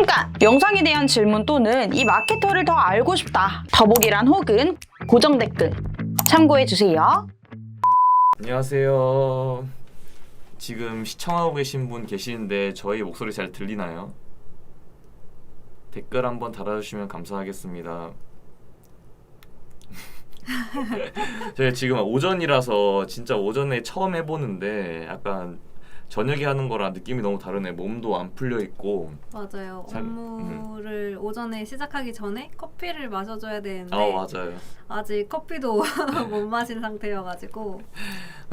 잠깐! 영상에 대한 질문 또는 이 마케터를 더 알고 싶다. 더보기란 혹은 고정 댓글 참고해주세요. 안녕하세요. 지금 시청하고 계신 분 계시는데 저희 목소리 잘 들리나요? 댓글 한번 달아주시면 감사하겠습니다. 저희 지금 오전이라서 진짜 오전에 처음 해보는데 약간 저녁에 하는 거랑 느낌이 너무 다르네. 몸도 안 풀려 있고. 맞아요. 업무를 오전에 시작하기 전에 커피를 마셔줘야 되는데 맞아요. 아직 커피도 못 마신 상태여가지고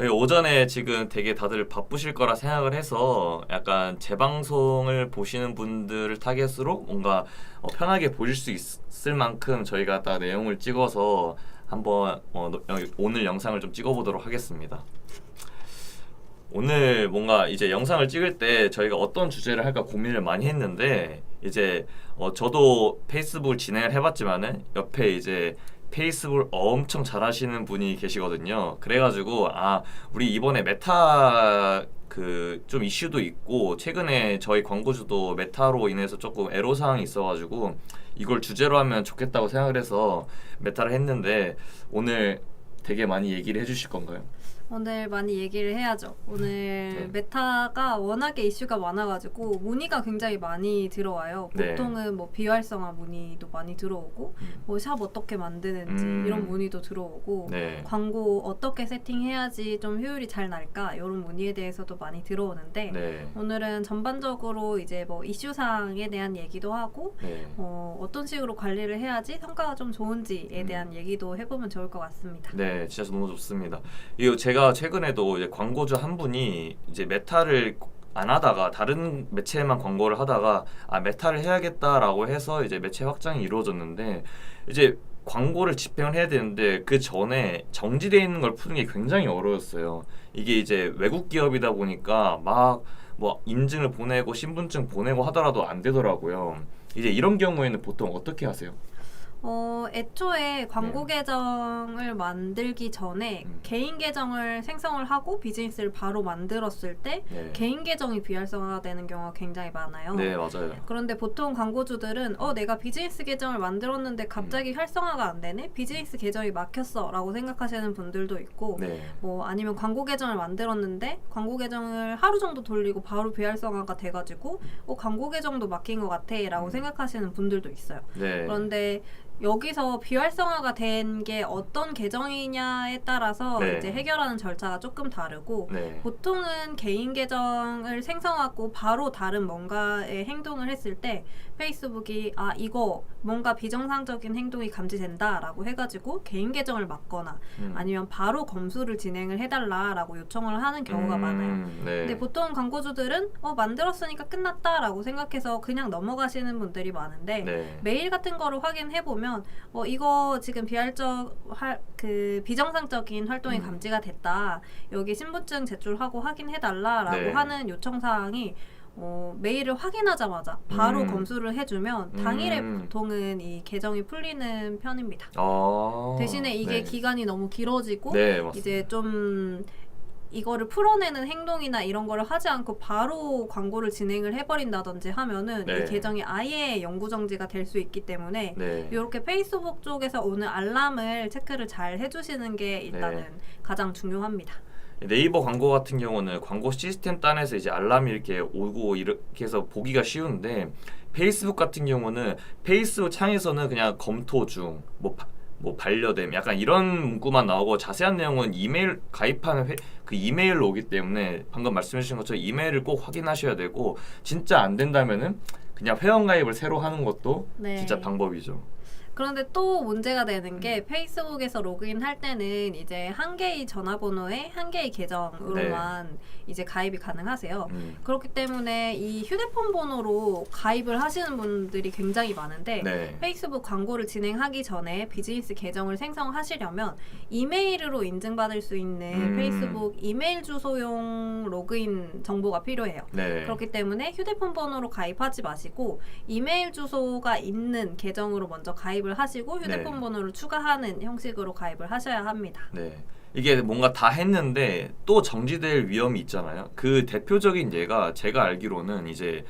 오전에 지금 되게 다들 바쁘실 거라 생각을 해서 약간 재방송을 보시는 분들을 타겟으로 뭔가 편하게 보실 수 있을 만큼 저희가 딱 내용을 찍어서 한번 오늘 영상을 좀 찍어보도록 하겠습니다. 오늘 뭔가 이제 영상을 찍을 때 저희가 어떤 주제를 할까 고민을 많이 했는데 이제 저도 페이스북을 진행을 해봤지만은 옆에 이제 페이스북을 엄청 잘하시는 분이 계시거든요. 그래가지고 우리 이번에 메타 좀 이슈도 있고 최근에 저희 광고주도 메타로 인해서 조금 애로사항이 있어가지고 이걸 주제로 하면 좋겠다고 생각을 해서 메타를 했는데 오늘 되게 많이 얘기를 해주실 건가요? 오늘 많이 얘기를 해야죠. 오늘 메타가 워낙에 이슈가 많아가지고 문의가 굉장히 많이 들어와요. 보통은 뭐 비활성화 문의도 많이 들어오고 뭐 샵 어떻게 만드는지 이런 문의도 들어오고 광고 어떻게 세팅해야지 좀 효율이 잘 날까 이런 문의에 대해서도 많이 들어오는데 오늘은 전반적으로 이제 뭐 이슈사항에 대한 얘기도 하고 어떤 식으로 관리를 해야지 성과가 좀 좋은지에 대한 얘기도 해보면 좋을 것 같습니다. 네, 진짜 너무 좋습니다. 이거 제가 최근에도 이제 광고주 한 분이 이제 메타를 안 하다가 다른 매체에만 광고를 하다가 메타를 해야겠다라고 해서 이제 매체 확장이 이루어졌는데 이제 광고를 집행을 해야 되는데 그 전에 정지되어 있는 걸 푸는 게 굉장히 어려웠어요. 이게 이제 외국 기업이다 보니까 막 뭐 인증을 보내고 신분증 보내고 하더라도 안 되더라고요. 이제 이런 경우에는 보통 어떻게 하세요? 애초에 광고 계정을 만들기 전에 개인 계정을 생성을 하고 비즈니스를 바로 만들었을 때 개인 계정이 비활성화가 되는 경우가 굉장히 많아요. 네, 맞아요. 그런데 보통 광고주들은 내가 비즈니스 계정을 만들었는데 갑자기 활성화가 안 되네? 비즈니스 계정이 막혔어 라고 생각하시는 분들도 있고 뭐 아니면 광고 계정을 만들었는데 광고 계정을 하루 정도 돌리고 바로 비활성화가 돼가지고 광고 계정도 막힌 것 같아 라고 생각하시는 분들도 있어요. 그런데 여기서 비활성화가 된 게 어떤 계정이냐에 따라서 이제 해결하는 절차가 조금 다르고 보통은 개인 계정을 생성하고 바로 다른 뭔가의 행동을 했을 때 페이스북이 이거 뭔가 비정상적인 행동이 감지된다 라고 해가지고 개인 계정을 막거나 아니면 바로 검수를 진행을 해달라 라고 요청을 하는 경우가 많아요. 근데 보통 광고주들은 만들었으니까 끝났다 라고 생각해서 그냥 넘어가시는 분들이 많은데 메일 같은 거를 확인해보면 이거 지금 비정상적인 활동이 감지가 됐다. 여기 신분증 제출하고 확인해달라 라고 하는 요청사항이 메일을 확인하자마자 바로 검수를 해주면 당일에 보통은 이 계정이 풀리는 편입니다. 대신에 이게 기간이 너무 길어지고 이제 좀 이거를 풀어내는 행동이나 이런 거를 하지 않고 바로 광고를 진행을 해버린다든지 하면은 이 계정이 아예 영구정지가 될 수 있기 때문에 이렇게 페이스북 쪽에서 오는 알람을 체크를 잘 해주시는 게 일단은 가장 중요합니다. 네이버 광고 같은 경우는 광고 시스템 단에서 이제 알람이 이렇게 오고 이렇게 해서 보기가 쉬운데 페이스북 같은 경우는 페이스북 창에서는 그냥 검토 중, 뭐 반려됨 약간 이런 문구만 나오고 자세한 내용은 이메일 가입하는 그 이메일로 오기 때문에 방금 말씀해 주신 것처럼 이메일을 꼭 확인하셔야 되고 진짜 안 된다면은 그냥 회원 가입을 새로 하는 것도 진짜 방법이죠. 그런데 또 문제가 되는 게 페이스북에서 로그인 할 때는 이제 한 개의 전화번호에 한 개의 계정으로만 이제 가입이 가능하세요. 그렇기 때문에 이 휴대폰 번호로 가입을 하시는 분들이 굉장히 많은데 페이스북 광고를 진행하기 전에 비즈니스 계정을 생성하시려면 이메일로 인증받을 수 있는 페이스북 이메일 주소용 로그인 정보가 필요해요. 그렇기 때문에 휴대폰 번호로 가입하지 마시고 이메일 주소가 있는 계정으로 먼저 가입을 하시고 휴대폰 번호를 추가하는 형식으로 가입을 하셔야 합니다. 이게 뭔가 다 했는데 또 정지될 위험이 있잖아요. 그 대표적인 예가 제가 알기로는 이제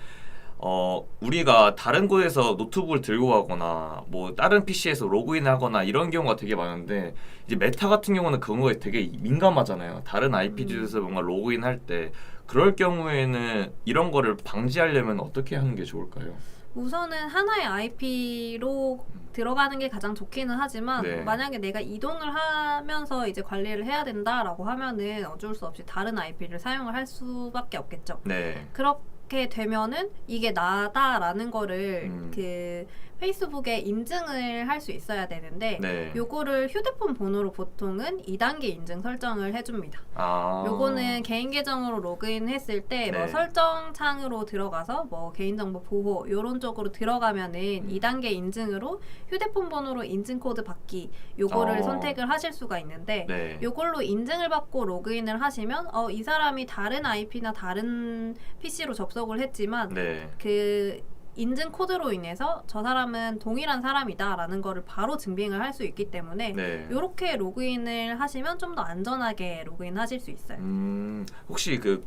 우리가 다른 곳에서 노트북을 들고 가거나 뭐 다른 PC에서 로그인하거나 이런 경우가 되게 많은데 이제 메타 같은 경우는 그런 거에 되게 민감하잖아요. 다른 IP 주에서 뭔가 로그인할 때 그럴 경우에는 이런 거를 방지하려면 어떻게 하는 게 좋을까요? 우선은 하나의 IP로 들어가는 게 가장 좋기는 하지만 네. 만약에 내가 이동을 하면서 이제 관리를 해야 된다라고 하면은 어쩔 수 없이 다른 IP를 사용을 할 수밖에 없겠죠. 네. 그렇게 되면은 이게 나다라는 거를 음. 그 페이스북에 인증을 할 수 있어야 되는데 네. 요거를 휴대폰 번호로 보통은 2단계 인증 설정을 해줍니다. 아. 요거는 개인 계정으로 로그인했을 때 뭐 네. 설정 창으로 들어가서 뭐 개인정보 보호 요런 쪽으로 들어가면은 2단계 인증으로 휴대폰 번호로 인증 코드 받기 요거를 선택을 하실 수가 있는데 네. 요걸로 인증을 받고 로그인을 하시면 이 사람이 다른 IP나 다른 PC로 접속을 했지만 네. 그 인증 코드로 인해서 저 사람은 동일한 사람이다라는 거를 바로 증빙을 할 수 있기 때문에 네. 이렇게 로그인을 하시면 좀 더 안전하게 로그인하실 수 있어요. 혹시 그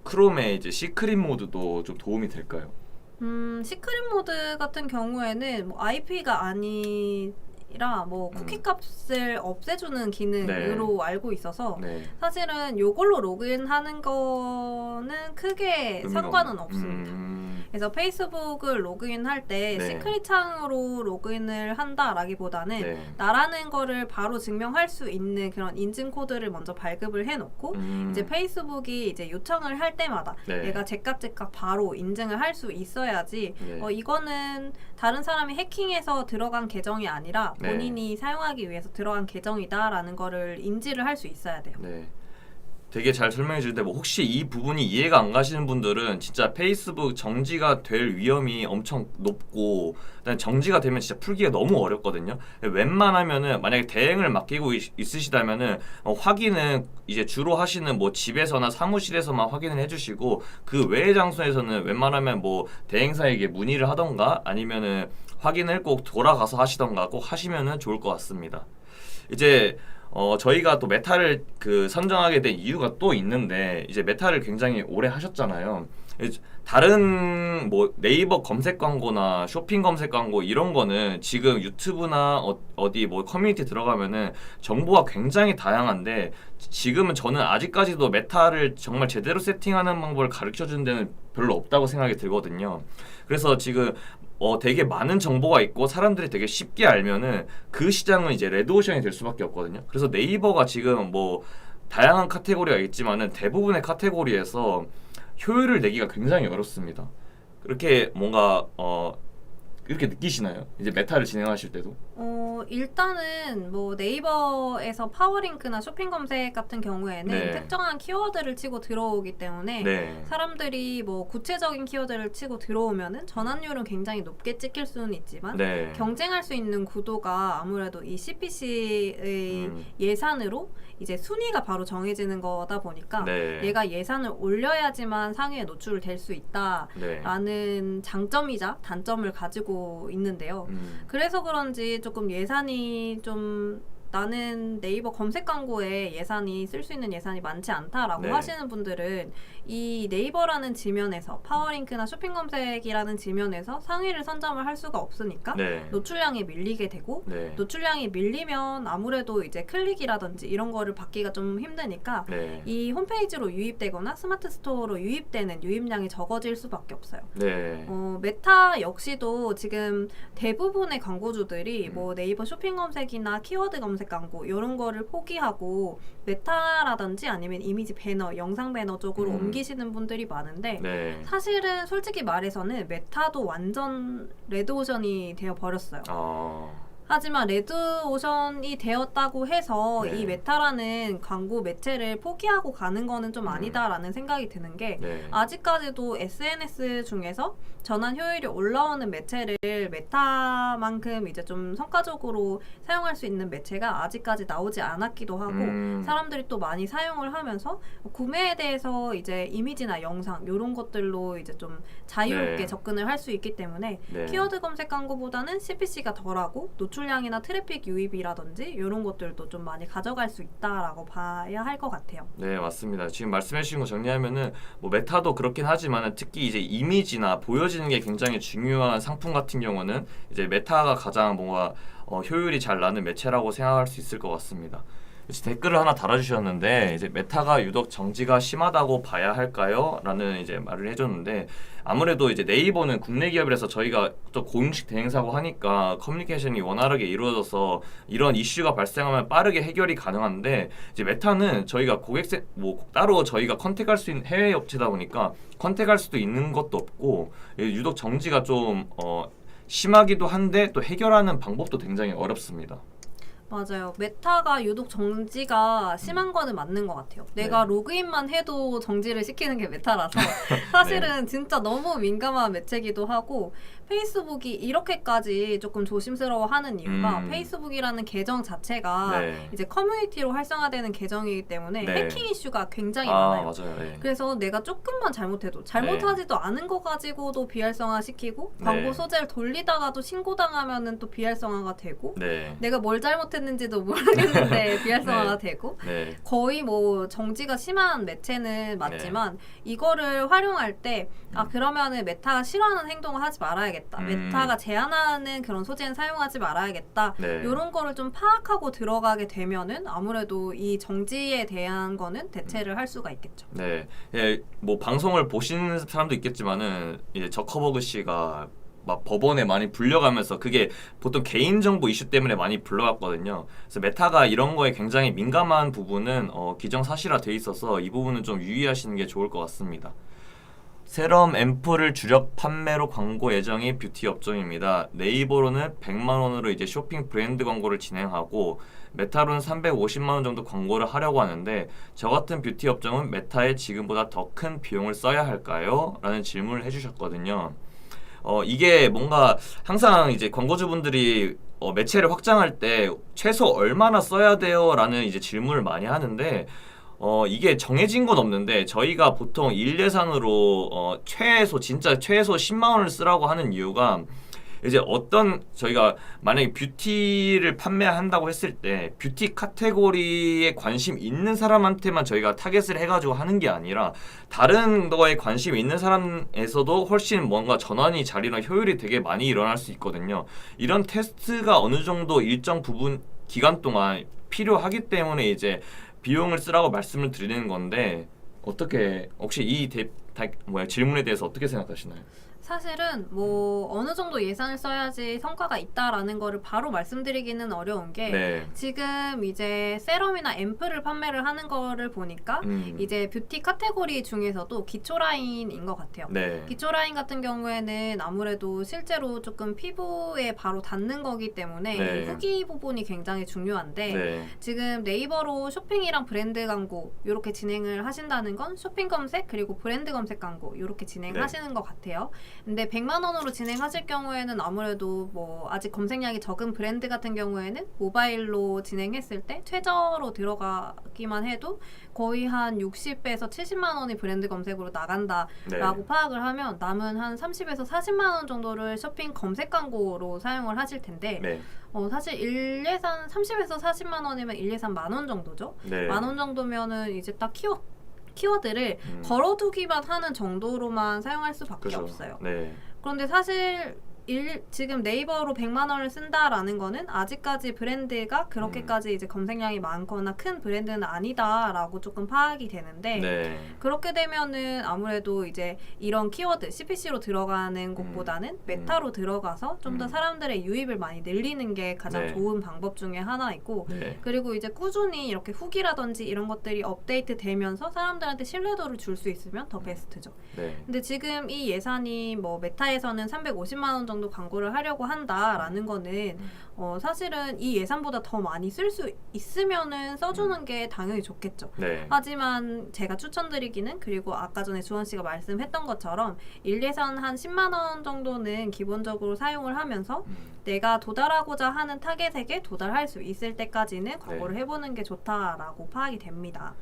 크롬의 이제 시크릿 모드도 좀 도움이 될까요? 시크릿 모드 같은 경우에는 뭐 IP가 아니라 뭐 쿠키 값을 없애주는 기능으로 네. 알고 있어서 네. 사실은 요걸로 로그인하는 거는 크게 상관은 없습니다. 그래서 페이스북을 로그인할 때 네. 시크릿 창으로 로그인을 한다라기보다는 네. 나라는 거를 바로 증명할 수 있는 그런 인증 코드를 먼저 발급을 해놓고 이제 페이스북이 이제 요청을 할 때마다 네. 얘가 제깍 바로 인증을 할 수 있어야지 네. 이거는 다른 사람이 해킹해서 들어간 계정이 아니라 네. 본인이 사용하기 위해서 들어간 계정이다라는 거를 인지를 할 수 있어야 돼요. 네. 되게 잘 설명해 주는데 뭐 혹시 이 부분이 이해가 안 가시는 분들은 진짜 페이스북 정지가 될 위험이 엄청 높고 그다음에 정지가 되면 진짜 풀기가 너무 어렵거든요. 웬만하면은 만약에 대행을 맡기고 있으시다면은 확인은 이제 주로 하시는 뭐 집에서나 사무실에서만 확인을 해주시고 그 외의 장소에서는 웬만하면 뭐 대행사에게 문의를 하던가 아니면은 확인을 꼭 돌아가서 하시던가 꼭 하시면은 좋을 것 같습니다. 이제 저희가 또 메타를 선정하게 된 이유가 또 있는데 이제 메타를 굉장히 오래 하셨잖아요. 다른 뭐 네이버 검색 광고나 쇼핑 검색 광고 이런 거는 지금 유튜브나 어디 뭐 커뮤니티 들어가면은 정보가 굉장히 다양한데 지금은 저는 아직까지도 메타를 정말 제대로 세팅하는 방법을 가르쳐 주는 데는 별로 없다고 생각이 들거든요. 그래서 지금 되게 많은 정보가 있고 사람들이 되게 쉽게 알면은 그 시장은 이제 레드오션이 될 수밖에 없거든요. 그래서 네이버가 지금 뭐 다양한 카테고리가 있지만은 대부분의 카테고리에서 효율을 내기가 굉장히 어렵습니다. 그렇게 뭔가 이렇게 느끼시나요? 이제 메타를 진행하실 때도? 일단은 뭐 네이버에서 파워링크나 쇼핑 검색 같은 경우에는 네. 특정한 키워드를 치고 들어오기 때문에 네. 사람들이 뭐 구체적인 키워드를 치고 들어오면은 전환율은 굉장히 높게 찍힐 수는 있지만 네. 경쟁할 수 있는 구도가 아무래도 이 CPC의 예산으로 이제 순위가 바로 정해지는 거다 보니까 네. 얘가 예산을 올려야지만 상위에 노출될 수 있다라는 네. 장점이자 단점을 가지고 있는데요. 그래서 그런지 조금 예산이 좀 나는 네이버 검색 광고에 예산이 쓸 수 있는 예산이 많지 않다라고 네. 하시는 분들은 이 네이버라는 지면에서 파워링크나 쇼핑 검색이라는 지면에서 상위를 선점을 할 수가 없으니까 네. 노출량이 밀리게 되고 네. 노출량이 밀리면 아무래도 이제 클릭이라든지 이런 거를 받기가 좀 힘드니까 네. 이 홈페이지로 유입되거나 스마트 스토어로 유입되는 유입량이 적어질 수밖에 없어요. 네. 메타 역시도 지금 대부분의 광고주들이 뭐 네이버 쇼핑 검색이나 키워드 검색 광고 이런 거를 포기하고 메타라든지 아니면 이미지 배너, 영상 배너 쪽으로 옮기시는 분들이 많은데 네. 사실은 솔직히 말해서는 메타도 완전 레드오션이 되어 버렸어요. 하지만 레드오션이 되었다고 해서 네. 이 메타라는 광고 매체를 포기하고 가는 거는 좀 아니다라는 생각이 드는 게 네. 아직까지도 SNS 중에서 전환 효율이 올라오는 매체를 메타만큼 이제 좀 성과적으로 사용할 수 있는 매체가 아직까지 나오지 않았기도 하고 사람들이 또 많이 사용을 하면서 구매에 대해서 이제 이미지나 영상 이런 것들로 이제 좀 자유롭게 네. 접근을 할 수 있기 때문에 네. 키워드 검색 광고보다는 CPC가 덜하고 노출 노출량이나 트래픽 유입이라든지 이런 것들도 좀 많이 가져갈 수 있다라고 봐야 할 것 같아요. 네, 맞습니다. 지금 말씀해 주신 거 정리하면은 뭐 메타도 그렇긴 하지만 특히 이제 이미지나 보여지는 게 굉장히 중요한 상품 같은 경우는 이제 메타가 가장 뭔가 효율이 잘 나는 매체라고 생각할 수 있을 것 같습니다. 댓글을 하나 달아주셨는데 이제 메타가 유독 정지가 심하다고 봐야 할까요? 라는 이제 말을 해줬는데 아무래도 이제 네이버는 국내 기업이라서 저희가 또 공식 대행사고 하니까 커뮤니케이션이 원활하게 이루어져서 이런 이슈가 발생하면 빠르게 해결이 가능한데 이제 메타는 저희가 고객센 뭐 따로 저희가 컨택할 수 있는 해외 업체다 보니까 컨택할 수도 있는 것도 없고 유독 정지가 좀 심하기도 한데 또 해결하는 방법도 굉장히 어렵습니다. 맞아요. 메타가 유독 정지가 심한 거는 맞는 것 같아요. 내가 로그인만 해도 정지를 시키는 게 메타라서 사실은 진짜 너무 민감한 매체기도 하고 페이스북이 이렇게까지 조금 조심스러워하는 이유가 페이스북이라는 계정 자체가 이제 커뮤니티로 활성화되는 계정이기 때문에 해킹 이슈가 굉장히 많아요. 맞아요. 그래서 내가 조금만 잘못해도 잘못하지도 않은 거 가지고도 비활성화 시키고 광고 소재를 돌리다가도 신고당하면은 또 비활성화가 되고 내가 뭘 잘못했는지도 모르겠는데 비활성화가 되고 거의 뭐 정지가 심한 매체는 맞지만 이거를 활용할 때 그러면은 메타가 싫어하는 행동을 하지 말아야겠다. 메타가 제한하는 그런 소재는 사용하지 말아야겠다. 이런 거를 좀 파악하고 들어가게 되면은 아무래도 이 정지에 대한 거는 대체를 할 수가 있겠죠. 네, 뭐 방송을 보시는 사람도 있겠지만은 이제 저커버그 씨가 막 법원에 많이 불려가면서 그게 보통 개인정보 이슈 때문에 많이 불러갔거든요. 그래서 메타가 이런 거에 굉장히 민감한 부분은 기정사실화 돼 있어서 이 부분은 좀 유의하시는 게 좋을 것 같습니다. 세럼 앰플을 주력 판매로 광고 예정인 뷰티 업종입니다. 네이버로는 100만 원으로 이제 쇼핑 브랜드 광고를 진행하고 메타로는 350만 원 정도 광고를 하려고 하는데 저 같은 뷰티 업종은 메타에 지금보다 더 큰 비용을 써야 할까요? 라는 질문을 해주셨거든요. 이게 뭔가 항상 이제 광고주분들이 매체를 확장할 때 최소 얼마나 써야 돼요? 라는 이제 질문을 많이 하는데 이게 정해진 건 없는데 저희가 보통 일 예산으로 진짜 최소 10만 원을 쓰라고 하는 이유가 이제 저희가 만약에 뷰티를 판매한다고 했을 때 뷰티 카테고리에 관심 있는 사람한테만 저희가 타겟을 해가지고 하는 게 아니라 다른 거에 관심 있는 사람에서도 훨씬 뭔가 전환이 잘이나 효율이 되게 많이 일어날 수 있거든요. 이런 테스트가 어느 정도 일정 부분 기간 동안 필요하기 때문에 이제 비용을 쓰라고 말씀을 드리는 건데 어떻게 혹시 이 질문에 대해서 어떻게 생각하시나요? 사실은 뭐 어느 정도 예산을 써야지 성과가 있다라는 거를 바로 말씀드리기는 어려운 게 지금 이제 세럼이나 앰플을 판매를 하는 거를 보니까 이제 뷰티 카테고리 중에서도 기초 라인인 것 같아요. 기초 라인 같은 경우에는 아무래도 실제로 조금 피부에 바로 닿는 거기 때문에 후기 부분이 굉장히 중요한데 지금 네이버로 쇼핑이랑 브랜드 광고 이렇게 진행을 하신다는 건 쇼핑 검색 그리고 브랜드 검색 광고 이렇게 진행하시는 것 같아요. 근데 100만 원으로 진행하실 경우에는 아무래도 뭐 아직 검색량이 적은 브랜드 같은 경우에는 모바일로 진행했을 때 최저로 들어가기만 해도 거의 한 60에서 70만 원이 브랜드 검색으로 나간다라고 파악을 하면 남은 한 30에서 40만 원 정도를 쇼핑 검색 광고로 사용을 하실 텐데 사실 일 예산 30에서 40만 원이면 일 예산 만 원 정도죠. 만 원 정도면은 이제 딱 키워드를 걸어두기만 하는 정도로만 사용할 수밖에 없어요. 그런데 사실 지금 네이버로 100만 원을 쓴다라는 거는 아직까지 브랜드가 그렇게까지 이제 검색량이 많거나 큰 브랜드는 아니다라고 조금 파악이 되는데 그렇게 되면은 아무래도 이제 이런 키워드 CPC로 들어가는 곳보다는 메타로 들어가서 좀 더 사람들의 유입을 많이 늘리는 게 가장 좋은 방법 중에 하나이고 그리고 이제 꾸준히 이렇게 후기라든지 이런 것들이 업데이트 되면서 사람들한테 신뢰도를 줄 수 있으면 더 베스트죠. 근데 지금 이 예산이 뭐 메타에서는 350만 원 정도 광고를 하려고 한다라는 거는 사실은 이 예산보다 더 많이 쓸 수 있으면은 써주는 게 당연히 좋겠죠. 하지만 제가 추천드리기는 그리고 아까 전에 주원 씨가 말씀했던 것처럼 일 예산 한 10만 원 정도는 기본적으로 사용을 하면서 내가 도달하고자 하는 타겟에게 도달할 수 있을 때까지는 광고를 해보는 게 좋다라고 파악이 됩니다.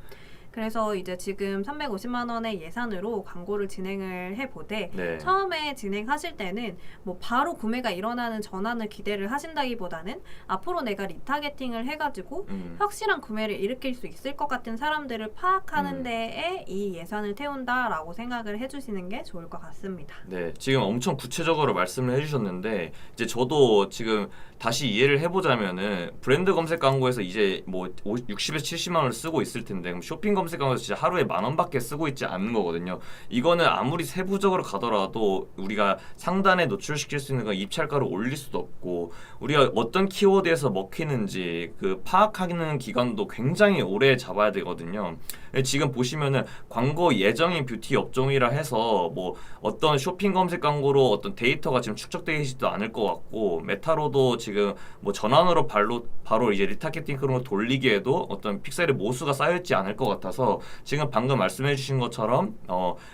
그래서 이제 지금 350만 원의 예산으로 광고를 진행을 해보되 네. 처음에 진행하실 때는 뭐 바로 구매가 일어나는 전환을 기대를 하신다기보다는 앞으로 내가 리타겟팅을 해가지고 확실한 구매를 일으킬 수 있을 것 같은 사람들을 파악하는 데에 이 예산을 태운다라고 생각을 해주시는 게 좋을 것 같습니다. 네, 지금 엄청 구체적으로 말씀을 해주셨는데 이제 저도 지금 다시 이해를 해보자면은 브랜드 검색 광고에서 이제 뭐 60에서 70만 원을 쓰고 있을 텐데 그럼 쇼핑 검색 광고에서 진짜 하루에 10,000원밖에 쓰고 있지 않는 거거든요. 이거는 아무리 세부적으로 가더라도 우리가 상단에 노출시킬 수 있는 건 입찰가를 올릴 수도 없고 우리가 어떤 키워드에서 먹히는지 그 파악하는 기간도 굉장히 오래 잡아야 되거든요. 지금 보시면은 광고 예정인 뷰티 업종이라 해서 뭐 어떤 쇼핑 검색 광고로 어떤 데이터가 지금 축적되지도 않을 것 같고 메타로도 지금 뭐 전환으로 바로 이제 리타겟팅 그런 거 돌리기에도 어떤 픽셀의 모수가 쌓여있지 않을 것 같아서 지금 방금 말씀해주신 것처럼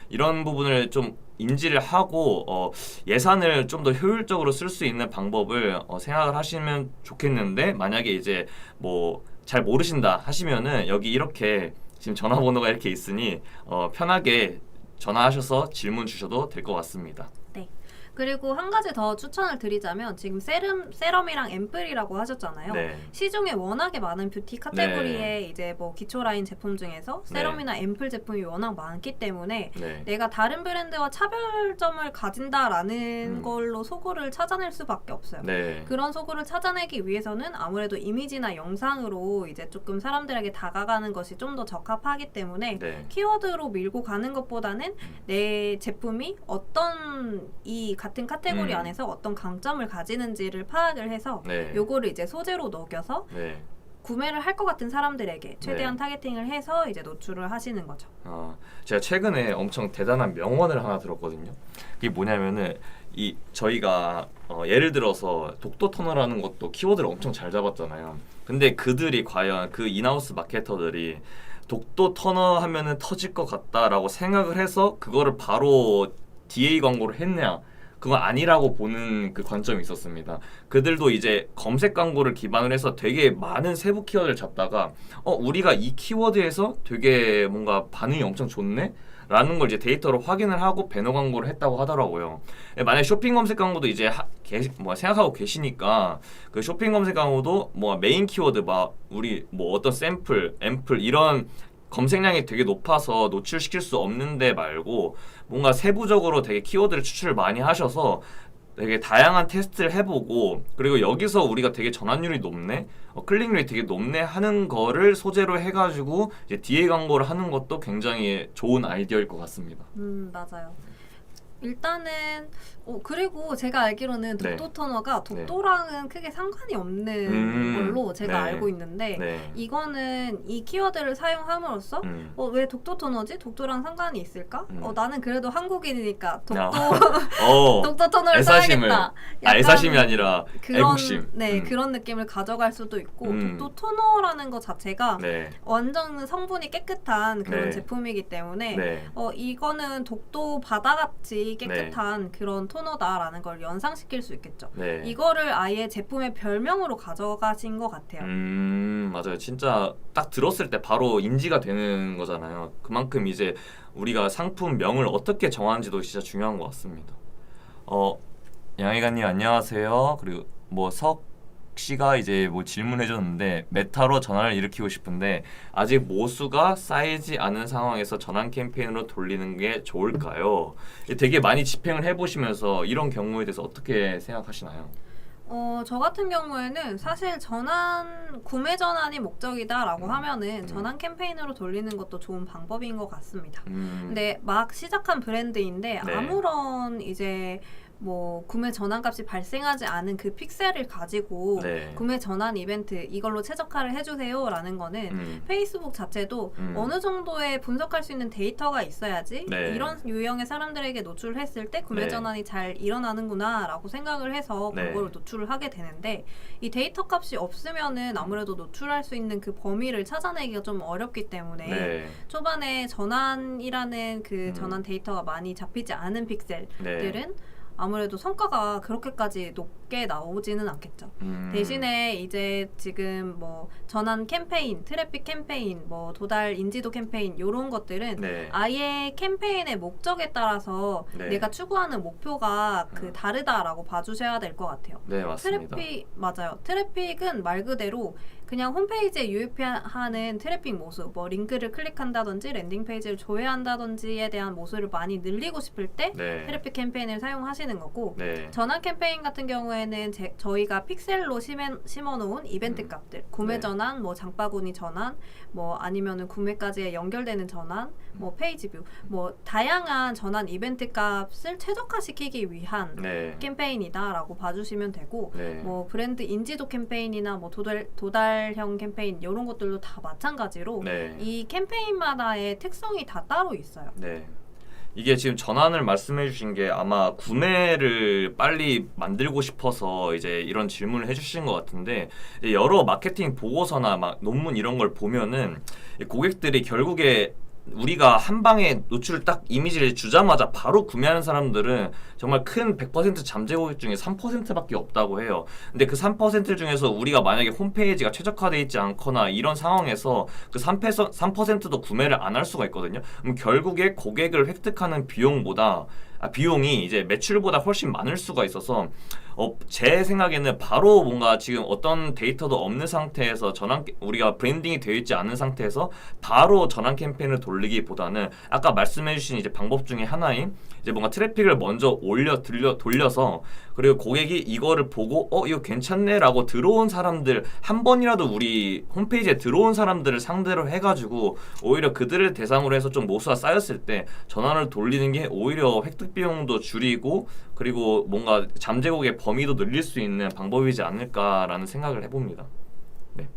이런 부분을 좀 인지를 하고 예산을 좀 더 효율적으로 쓸 수 있는 방법을 생각을 하시면 좋겠는데 만약에 이제 뭐 잘 모르신다 하시면은 여기 이렇게 지금 전화번호가 이렇게 있으니 편하게 전화하셔서 질문 주셔도 될 것 같습니다. 네. 그리고 한 가지 더 추천을 드리자면 지금 세럼이랑 앰플이라고 하셨잖아요. 네. 시중에 워낙에 많은 뷰티 카테고리에 네. 이제 뭐 기초 라인 제품 중에서 세럼이나 앰플 제품이 워낙 많기 때문에 네. 내가 다른 브랜드와 차별점을 가진다라는 걸로 소구를 찾아낼 수밖에 없어요. 네. 그런 소구를 찾아내기 위해서는 아무래도 이미지나 영상으로 이제 조금 사람들에게 다가가는 것이 좀 더 적합하기 때문에 네. 키워드로 밀고 가는 것보다는 내 제품이 어떤 이 같은 카테고리 안에서 어떤 강점을 가지는지를 파악을 해서 네. 요거를 이제 소재로 녹여서 네. 구매를 할 것 같은 사람들에게 최대한 타겟팅을 해서 이제 노출을 하시는 거죠. 제가 최근에 엄청 대단한 명언을 하나 들었거든요. 그게 뭐냐면은 저희가 예를 들어서 독도 터널하는 것도 키워드를 엄청 잘 잡았잖아요. 근데 그들이 과연 그 인하우스 마케터들이 독도 터널 하면은 터질 것 같다라고 생각을 해서 그거를 바로 DA 광고를 했냐? 그건 아니라고 보는 그 관점이 있었습니다. 그들도 이제 검색 광고를 기반으로 해서 되게 많은 세부 키워드를 잡다가 우리가 이 키워드에서 되게 뭔가 반응이 엄청 좋네? 라는 걸 이제 데이터로 확인을 하고 배너 광고를 했다고 하더라고요. 만약 쇼핑 검색 광고도 이제 생각하고 계시니까 그 쇼핑 검색 광고도 뭐 메인 키워드 우리 뭐 어떤 샘플, 앰플 이런 검색량이 되게 높아서 노출시킬 수 없는데 말고 뭔가 세부적으로 되게 키워드를 추출을 많이 하셔서 되게 다양한 테스트를 해보고 그리고 여기서 우리가 되게 전환율이 높네 클릭률이 되게 높네 하는 거를 소재로 해가지고 이제 DA 광고를 하는 것도 굉장히 좋은 아이디어일 것 같습니다. 맞아요. 일단은 그리고 제가 알기로는 독도 네. 터너가 독도랑은 크게 상관이 없는 걸로 제가 네. 알고 있는데 네. 이거는 이 키워드를 사용함으로써 왜 독도 터너지? 독도랑 상관이 있을까? 나는 그래도 한국인이니까 독도 터너를 써야겠다. 애사심이 아니라 애국심. 네, 그런 느낌을 가져갈 수도 있고 독도 토너라는 것 자체가 네. 완전 성분이 깨끗한 그런 네. 제품이기 때문에 네. 이거는 독도 바다같이 깨끗한 그런 토너다라는 걸 연상시킬 수 있겠죠. 네. 이거를 아예 제품의 별명으로 가져가신 것 같아요. 맞아요. 진짜 딱 들었을 때 바로 인지가 되는 거잖아요. 그만큼 이제 우리가 상품명을 어떻게 정하는지도 진짜 중요한 것 같습니다. 양희관님 안녕하세요. 그리고 씨가 이제 뭐 질문해 줬는데 메타로 전환을 일으키고 싶은데 아직 모수가 쌓이지 않은 상황에서 전환 캠페인으로 돌리는 게 좋을까요? 되게 많이 집행을 해보시면서 이런 경우에 대해서 어떻게 생각하시나요? 저 같은 경우에는 사실 구매 전환이 목적이다라고 하면은 전환 캠페인으로 돌리는 것도 좋은 방법인 것 같습니다. 근데 막 시작한 브랜드인데 네. 아무런 이제 뭐 구매 전환값이 발생하지 않은 그 픽셀을 가지고 네. 구매 전환 이벤트 이걸로 최적화를 해주세요라는 거는 페이스북 자체도 어느 정도의 분석할 수 있는 데이터가 있어야지 네. 이런 유형의 사람들에게 노출을 했을 때 구매 네. 전환이 잘 일어나는구나 라고 생각을 해서 네. 광고를 노출을 하게 되는데 이 데이터 값이 없으면은 아무래도 노출할 수 있는 그 범위를 찾아내기가 좀 어렵기 때문에 네. 초반에 전환이라는 그 전환 데이터가 많이 잡히지 않은 픽셀들은 아무래도 성과가 그렇게까지 높게 나오지는 않겠죠. 대신에 이제 지금 뭐 전환 캠페인, 트래픽 캠페인, 뭐 도달 인지도 캠페인 이런 것들은 네. 아예 캠페인의 목적에 따라서 네. 내가 추구하는 목표가 다르다라고 봐주셔야 될 것 같아요. 네, 맞습니다. 맞아요. 트래픽은 말 그대로 그냥 홈페이지에 유입하는 트래픽 모수, 뭐 링크를 클릭한다든지 랜딩 페이지를 조회한다든지에 대한 모수를 많이 늘리고 싶을 때 네. 트래픽 캠페인을 사용하시는 거고, 네. 전환 캠페인 같은 경우에는 저희가 픽셀로 심어놓은 이벤트 값들, 구매 네. 전환, 뭐 장바구니 전환, 뭐 아니면은 구매까지 연결되는 전환, 뭐 페이지 뷰, 뭐 다양한 전환 이벤트 값을 최적화시키기 위한 네. 캠페인이다라고 봐주시면 되고, 네. 뭐 브랜드 인지도 캠페인이나 뭐 도달형 캠페인 이런 것들도 다 마찬가지로 네. 이 캠페인마다의 특성이 다 따로 있어요. 네. 이게 지금 전환을 말씀해 주신 게 아마 구매를 빨리 만들고 싶어서 이제 이런 질문을 해 주신 것 같은데, 여러 마케팅 보고서나 막 논문 이런 걸 보면은 고객들이 결국에 우리가 한 방에 노출을 딱 이미지를 주자마자 바로 구매하는 사람들은 정말 큰 100% 잠재 고객 중에 3%밖에 없다고 해요. 근데 그 3% 중에서 우리가 만약에 홈페이지가 최적화되어 있지 않거나 이런 상황에서 그 3%도 구매를 안 할 수가 있거든요. 그럼 결국에 고객을 획득하는 비용이 이제 매출보다 훨씬 많을 수가 있어서 제 생각에는 바로 뭔가 지금 어떤 데이터도 없는 상태에서 우리가 브랜딩이 되어 있지 않은 상태에서 바로 전환 캠페인을 돌리기보다는 아까 말씀해주신 이제 방법 중에 하나인 이제 뭔가 트래픽을 먼저 돌려서 그리고 고객이 이거를 보고 이거 괜찮네라고 들어온 사람들 한 번이라도 우리 홈페이지에 들어온 사람들을 상대로 해가지고 오히려 그들을 대상으로 해서 좀 모수가 쌓였을 때 전환을 돌리는 게 오히려 획득 비용도 줄이고 그리고 뭔가 잠재 고객의 범위도 늘릴 수 있는 방법이지 않을까라는 생각을 해봅니다. 네.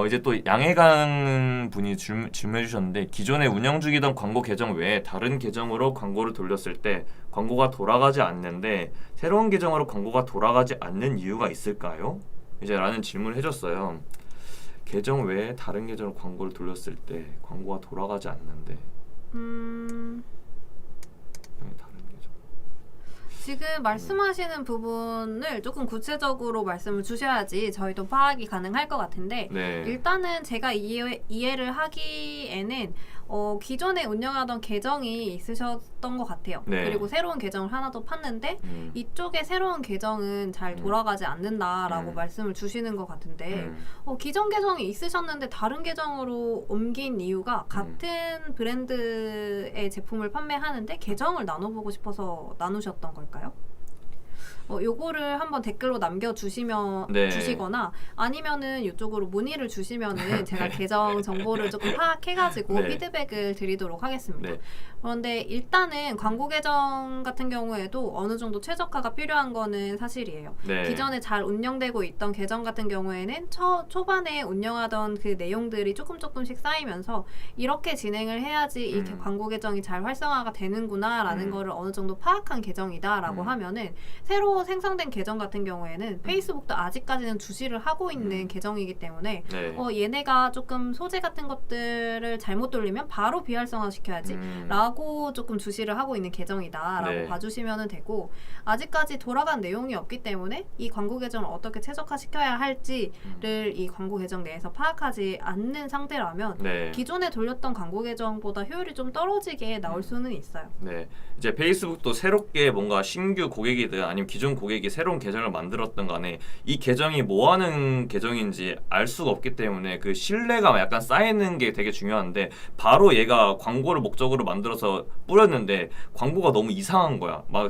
이제 또 양해강 분이 질문해 주셨는데, 기존에 운영 중이던 광고 계정 외에 다른 계정으로 광고를 돌렸을 때 광고가 돌아가지 않는데 새로운 계정으로 광고가 돌아가지 않는 이유가 있을까요? 이제 라는 질문을 해줬어요. 계정 외에 다른 계정으로 광고를 돌렸을 때 광고가 돌아가지 않는데 지금 말씀하시는 부분을 조금 구체적으로 말씀을 주셔야지 저희도 파악이 가능할 것 같은데, 네. 일단은 제가 이해를 하기에는 기존에 운영하던 계정이 있으셨던 것 같아요. 네. 그리고 새로운 계정을 하나 더 팠는데 이쪽에 새로운 계정은 잘 돌아가지 않는다라고 말씀을 주시는 것 같은데, 기존 계정이 있으셨는데 다른 계정으로 옮긴 이유가 같은 브랜드의 제품을 판매하는데 계정을 나눠보고 싶어서 나누셨던 걸까요? 요거를 한번 댓글로 주시거나 아니면은 이쪽으로 문의를 주시면은 제가 계정 정보를 조금 파악해가지고 네. 피드백을 드리도록 하겠습니다. 네. 그런데 일단은 광고 계정 같은 경우에도 어느 정도 최적화가 필요한 거는 사실이에요. 네. 기존에 잘 운영되고 있던 계정 같은 경우에는 초반에 운영하던 그 내용들이 조금씩 쌓이면서 이렇게 진행을 해야지 이 광고 계정이 잘 활성화가 되는구나라는 거를 어느 정도 파악한 계정이다라고 하면은 새로 생성된 계정 같은 경우에는 페이스북도 아직까지는 주시를 하고 있는 계정이기 때문에 네. 얘네가 조금 소재 같은 것들을 잘못 돌리면 바로 비활성화 시켜야지 라고 조금 주시를 하고 있는 계정이다 라고 네. 봐주시면 되고, 아직까지 돌아간 내용이 없기 때문에 이 광고 계정을 어떻게 최적화 시켜야 할지를 이 광고 계정 내에서 파악하지 않는 상태라면 네. 기존에 돌렸던 광고 계정보다 효율이 좀 떨어지게 나올 수는 있어요. 네, 이제 페이스북도 새롭게 뭔가 신규 고객이든 아니면 기존 고객이 새로운 계정을 만들었던 간에 이 계정이 뭐 하는 계정인지 알 수가 없기 때문에 그 신뢰가 약간 쌓이는 게 되게 중요한데, 바로 얘가 광고를 목적으로 만들어서 뿌렸는데 광고가 너무 이상한 거야. 막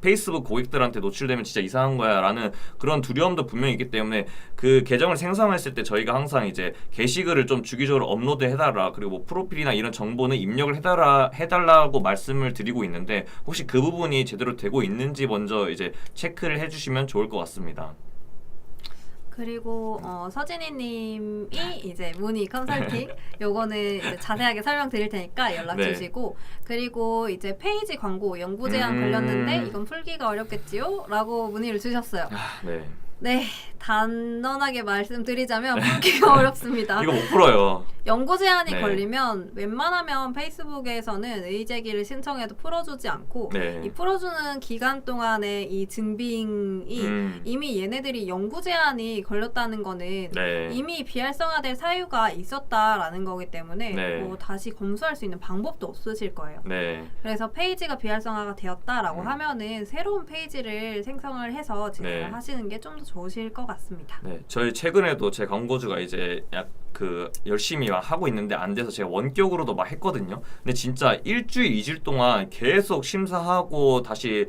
페이스북 고객들한테 노출되면 진짜 이상한 거야 라는 그런 두려움도 분명히 있기 때문에 그 계정을 생성했을 때 저희가 항상 이제 게시글을 좀 주기적으로 업로드 해달라, 그리고 뭐 프로필이나 이런 정보는 입력을 해달라고 말씀을 드리고 있는데, 혹시 그 부분이 제대로 되고 있는지 먼저 이제 체크를 해주시면 좋을 것 같습니다. 그리고 서진이님이 이제 문의 컨설팅 요거는 이제 자세하게 설명드릴 테니까 연락 네. 주시고, 그리고 이제 페이지 광고 연구 제한 걸렸는데 이건 풀기가 어렵겠지요? 라고 문의를 주셨어요. 네. 네, 단언하게 말씀드리자면 풀기가 어렵습니다. 이거 못 풀어요. 연고 제한이 네. 걸리면 웬만하면 페이스북에서는 의제기를 신청해도 풀어주지 않고 네. 이 풀어주는 기간 동안의 이 증빙이 이미 얘네들이 연구 제한이 걸렸다는 거는 네. 이미 비활성화될 사유가 있었다라는 거기 때문에 네. 뭐 다시 검수할 수 있는 방법도 없으실 거예요. 네. 그래서 페이지가 비활성화가 되었다라고 하면은 새로운 페이지를 생성을 해서 진행을 네. 하시는 게 좀 더 좋으실 것 같습니다. 네. 저희 최근에도 제 광고주가 이제 열심히 막 하고 있는데 안 돼서 제가 원격으로도 막 했거든요. 근데 진짜 일주일, 2주일 동안 계속 심사하고 다시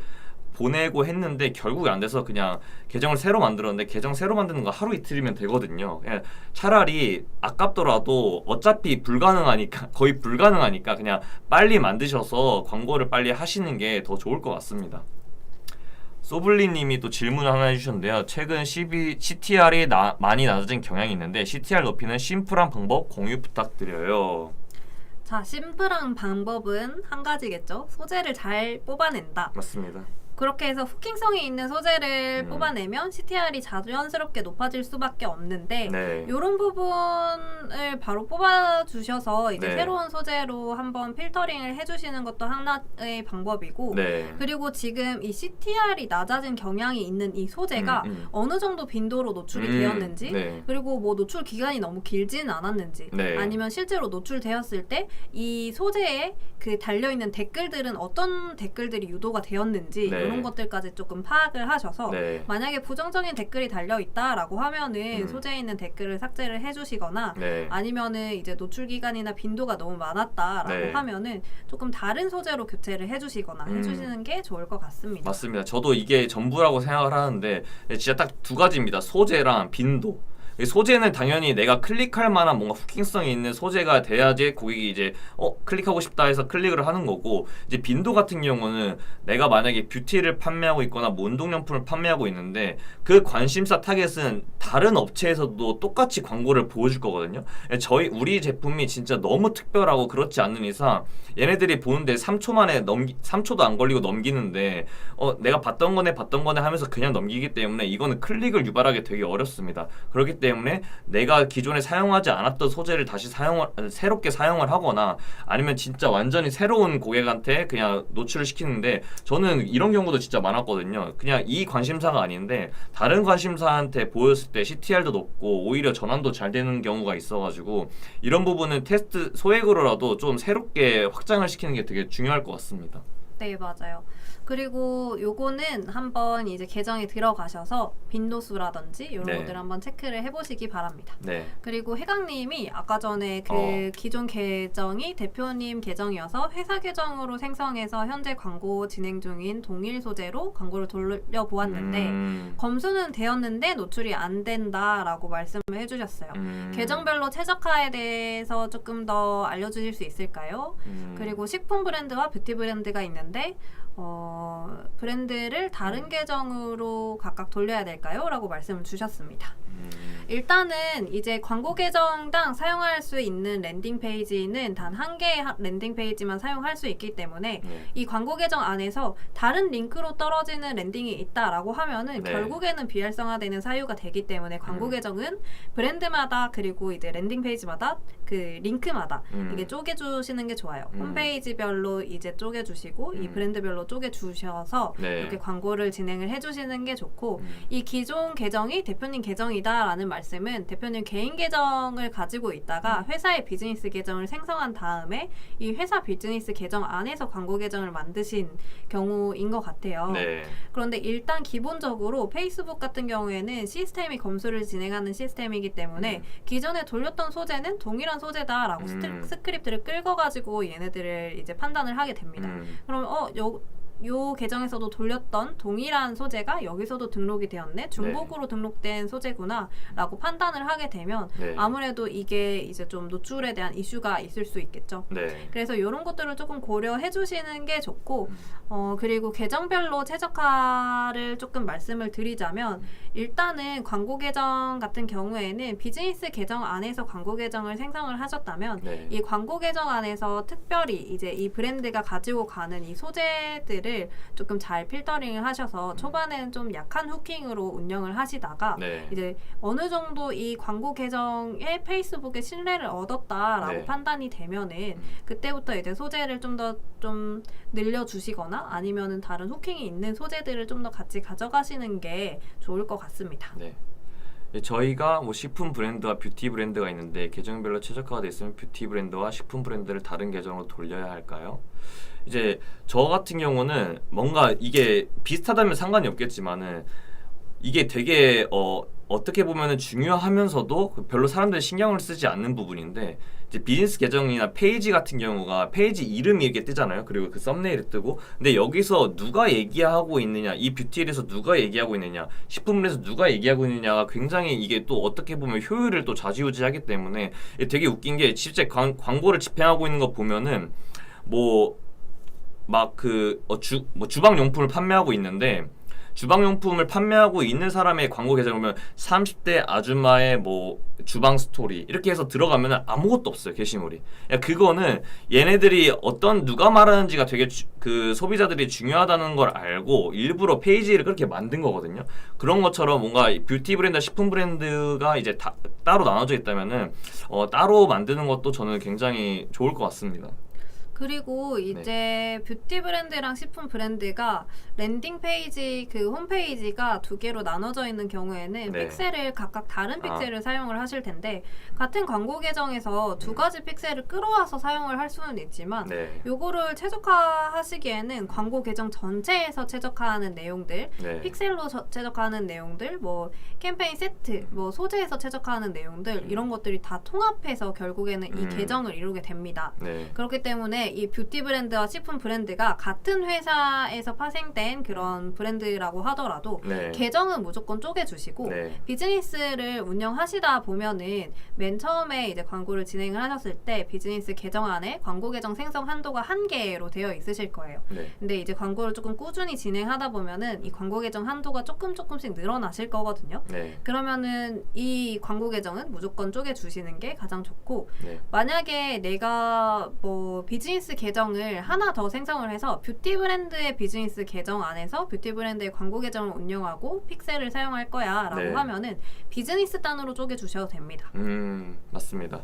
보내고 했는데 결국에 안 돼서 그냥 계정을 새로 만들었는데 계정 새로 만드는 거 하루 이틀이면 되거든요. 그냥 차라리 아깝더라도 어차피 불가능하니까 거의 불가능하니까 그냥 빨리 만드셔서 광고를 빨리 하시는 게 더 좋을 것 같습니다. 소블리님이 또 질문을 하나 해주셨는데요. 최근 CTR이 많이 낮아진 경향이 있는데 CTR 높이는 심플한 방법 공유 부탁드려요. 자, 심플한 방법은 한 가지겠죠. 소재를 잘 뽑아낸다. 맞습니다. 그렇게 해서 후킹성이 있는 소재를 뽑아내면 CTR이 자연스럽게 높아질 수밖에 없는데 네. 이런 부분을 바로 뽑아주셔서 이제 네. 새로운 소재로 한번 필터링을 해주시는 것도 하나의 방법이고 네. 그리고 지금 이 CTR이 낮아진 경향이 있는 이 소재가 어느 정도 빈도로 노출이 되었는지 네. 그리고 뭐 노출 기간이 너무 길지는 않았는지 네. 아니면 실제로 노출되었을 때 이 소재에 그 달려있는 댓글들은 어떤 댓글들이 유도가 되었는지 네. 이런 것들까지 조금 파악을 하셔서 네. 만약에 부정적인 댓글이 달려있다라고 하면은 소재에 있는 댓글을 삭제를 해주시거나 네. 아니면은 이제 노출 기간이나 빈도가 너무 많았다라고 네. 하면은 조금 다른 소재로 교체를 해주시거나 해주시는 게 좋을 것 같습니다. 맞습니다. 저도 이게 전부라고 생각을 하는데 진짜 딱 두 가지입니다. 소재랑 빈도. 이 소재는 당연히 내가 클릭할 만한 뭔가 후킹성이 있는 소재가 돼야지 고객이 이제 클릭하고 싶다 해서 클릭을 하는 거고 이제 빈도 같은 경우는 내가 만약에 뷰티를 판매하고 있거나 뭐 운동용품을 판매하고 있는데 그 관심사 타겟은 다른 업체에서도 똑같이 광고를 보여줄 거거든요. 우리 제품이 진짜 너무 특별하고 그렇지 않는 이상 얘네들이 보는데 3초 만에 3초도 안 걸리고 넘기는데 내가 봤던 거네 하면서 그냥 넘기기 때문에 이거는 클릭을 유발하기 되게 어렵습니다. 그렇기 때문에 내가 기존에 사용하지 않았던 소재를 다시 새롭게 사용을 하거나 아니면 진짜 완전히 새로운 고객한테 그냥 노출을 시키는데 저는 이런 경우도 진짜 많았거든요. 그냥 이 관심사가 아닌데 다른 관심사한테 보였을 때 CTR도 높고 오히려 전환도 잘 되는 경우가 있어가지고 이런 부분은 테스트 소액으로라도 좀 새롭게 확장을 시키는 게 되게 중요할 것 같습니다. 네, 맞아요. 그리고 요거는 한번 이제 계정에 들어가셔서 빈도수라든지 이런 네. 것들 한번 체크를 해보시기 바랍니다. 네. 그리고 해강님이 아까 전에 그 기존 계정이 대표님 계정이어서 회사 계정으로 생성해서 현재 광고 진행 중인 동일 소재로 광고를 돌려보았는데 검수는 되었는데 노출이 안 된다라고 말씀을 해주셨어요. 계정별로 최적화에 대해서 조금 더 알려주실 수 있을까요? 그리고 식품 브랜드와 뷰티 브랜드가 있는데 브랜드를 다른 계정으로 각각 돌려야 될까요? 라고 말씀을 주셨습니다. 일단은 이제 광고 계정당 사용할 수 있는 랜딩 페이지는 단 한 개의 랜딩 페이지만 사용할 수 있기 때문에 이 광고 계정 안에서 다른 링크로 떨어지는 랜딩이 있다라고 하면은 결국에는 비활성화되는 사유가 되기 때문에 광고 계정은 브랜드마다 그리고 이제 랜딩 페이지마다 그 링크마다 이게 쪼개주시는 게 좋아요. 홈페이지별로 이제 쪼개주시고 이 브랜드별로 쪼개주셔서 이렇게 광고를 진행을 해주시는 게 좋고 이 기존 계정이 대표님 계정이다라는 말씀은 대표님 개인 계정을 가지고 있다가 회사의 비즈니스 계정을 생성한 다음에 이 회사 비즈니스 계정 안에서 광고 계정을 만드신 경우인 것 같아요. 네. 그런데 일단 기본적으로 페이스북 같은 경우에는 시스템이 검수를 진행하는 시스템이기 때문에 기존에 돌렸던 소재는 동일한 소재다라고 스크립트를 끌어가지고 얘네들을 이제 판단을 하게 됩니다. 그럼 요 계정에서도 돌렸던 동일한 소재가 여기서도 등록이 되었네, 중복으로 등록된 소재구나 라고 판단을 하게 되면 아무래도 이게 이제 좀 노출에 대한 이슈가 있을 수 있겠죠. 그래서 이런 것들을 조금 고려해 주시는 게 좋고 그리고 계정별로 최적화를 조금 말씀을 드리자면 일단은 광고 계정 같은 경우에는 비즈니스 계정 안에서 광고 계정을 생성을 하셨다면 이 광고 계정 안에서 특별히 이제 이 브랜드가 가지고 가는 이 소재들을 것들을 조금 잘 필터링을 하셔서 초반에는 좀 약한 후킹으로 운영을 하시다가 네. 이제 어느 정도 이 광고 계정에 페이스북의 신뢰를 얻었다라고 네. 판단이 되면은 그때부터 이제 소재를 좀 더 좀 늘려주시거나 아니면은 다른 후킹이 있는 소재들을 좀 더 같이 가져가시는 게 좋을 것 같습니다. 네. 저희가 뭐 식품 브랜드와 뷰티 브랜드가 있는데 계정별로 최적화가 되어 있으면 뷰티 브랜드와 식품 브랜드를 다른 계정으로 돌려야 할까요? 이제 저 같은 경우는 뭔가 이게 비슷하다면 상관이 없겠지만은 이게 되게 어떻게 보면은 중요하면서도 별로 사람들이 신경을 쓰지 않는 부분인데 이제 비즈니스 계정이나 페이지 같은 경우가 페이지 이름이 이렇게 뜨잖아요. 그리고 그 썸네일이 뜨고 근데 여기서 누가 얘기하고 있느냐 이 뷰티에서 누가 얘기하고 있느냐 식품에서 누가 얘기하고 있느냐가 굉장히 이게 또 어떻게 보면 효율을 또 좌지우지하기 때문에 이게 되게 웃긴 게 실제 광고를 집행하고 있는 거 보면은 뭐 막 주방용품을 판매하고 있는데 주방용품을 판매하고 있는 사람의 광고 계정을 보면 30대 아줌마의 뭐 주방 스토리 이렇게 해서 들어가면 아무것도 없어요. 게시물이. 그거는 얘네들이 누가 말하는지가 되게 그 소비자들이 중요하다는 걸 알고 일부러 페이지를 그렇게 만든 거거든요. 그런 것처럼 뭔가 뷰티 브랜드, 식품 브랜드가 이제 따로 나눠져 있다면은 따로 만드는 것도 저는 굉장히 좋을 것 같습니다. 그리고 이제 뷰티 브랜드랑 식품 브랜드가 랜딩 페이지 그 홈페이지가 두 개로 나눠져 있는 경우에는 픽셀을 각각 다른 픽셀을 사용을 하실 텐데 같은 광고 계정에서 두 가지 픽셀을 끌어와서 사용을 할 수는 있지만 요거를 최적화하시기에는 광고 계정 전체에서 최적화하는 내용들 픽셀로 최적화하는 내용들 뭐 캠페인 세트 뭐 소재에서 최적화하는 내용들 이런 것들이 다 통합해서 결국에는 이 계정을 이루게 됩니다. 그렇기 때문에 이 뷰티 브랜드와 식품 브랜드가 같은 회사에서 파생된 그런 브랜드라고 하더라도 계정은 무조건 쪼개주시고 비즈니스를 운영하시다 보면은 맨 처음에 이제 광고를 진행을 하셨을 때 비즈니스 계정 안에 광고 계정 생성 한도가 1개로 되어 있으실 거예요. 근데 이제 광고를 조금 꾸준히 진행하다 보면은 이 광고 계정 한도가 조금씩 늘어나실 거거든요. 그러면은 이 광고 계정은 무조건 쪼개주시는 게 가장 좋고 만약에 내가 뭐 비즈니스 계정을 하나 더 생성을 해서 뷰티 브랜드의 비즈니스 계정 안에서 뷰티 브랜드의 광고 계정을 운영하고 픽셀을 사용할 거야 라고 하면은 비즈니스 단으로 쪼개주셔도 됩니다. 맞습니다.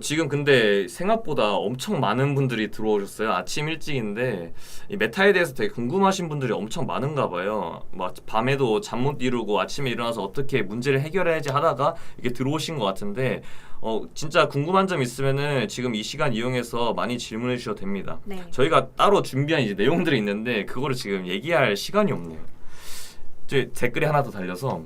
지금 근데 생각보다 엄청 많은 분들이 들어오셨어요. 아침 일찍인데 이 메타에 대해서 되게 궁금하신 분들이 엄청 많은가 봐요. 막 밤에도 잠 못 이루고 아침에 일어나서 어떻게 문제를 해결해야지 하다가 이게 들어오신 것 같은데 진짜 궁금한 점 있으면은 지금 이 시간 이용해서 많이 질문해 주셔도 됩니다. 저희가 따로 준비한 이제 내용들이 있는데 그거를 지금 얘기할 시간이 없네요. 댓글이 하나 더 달려서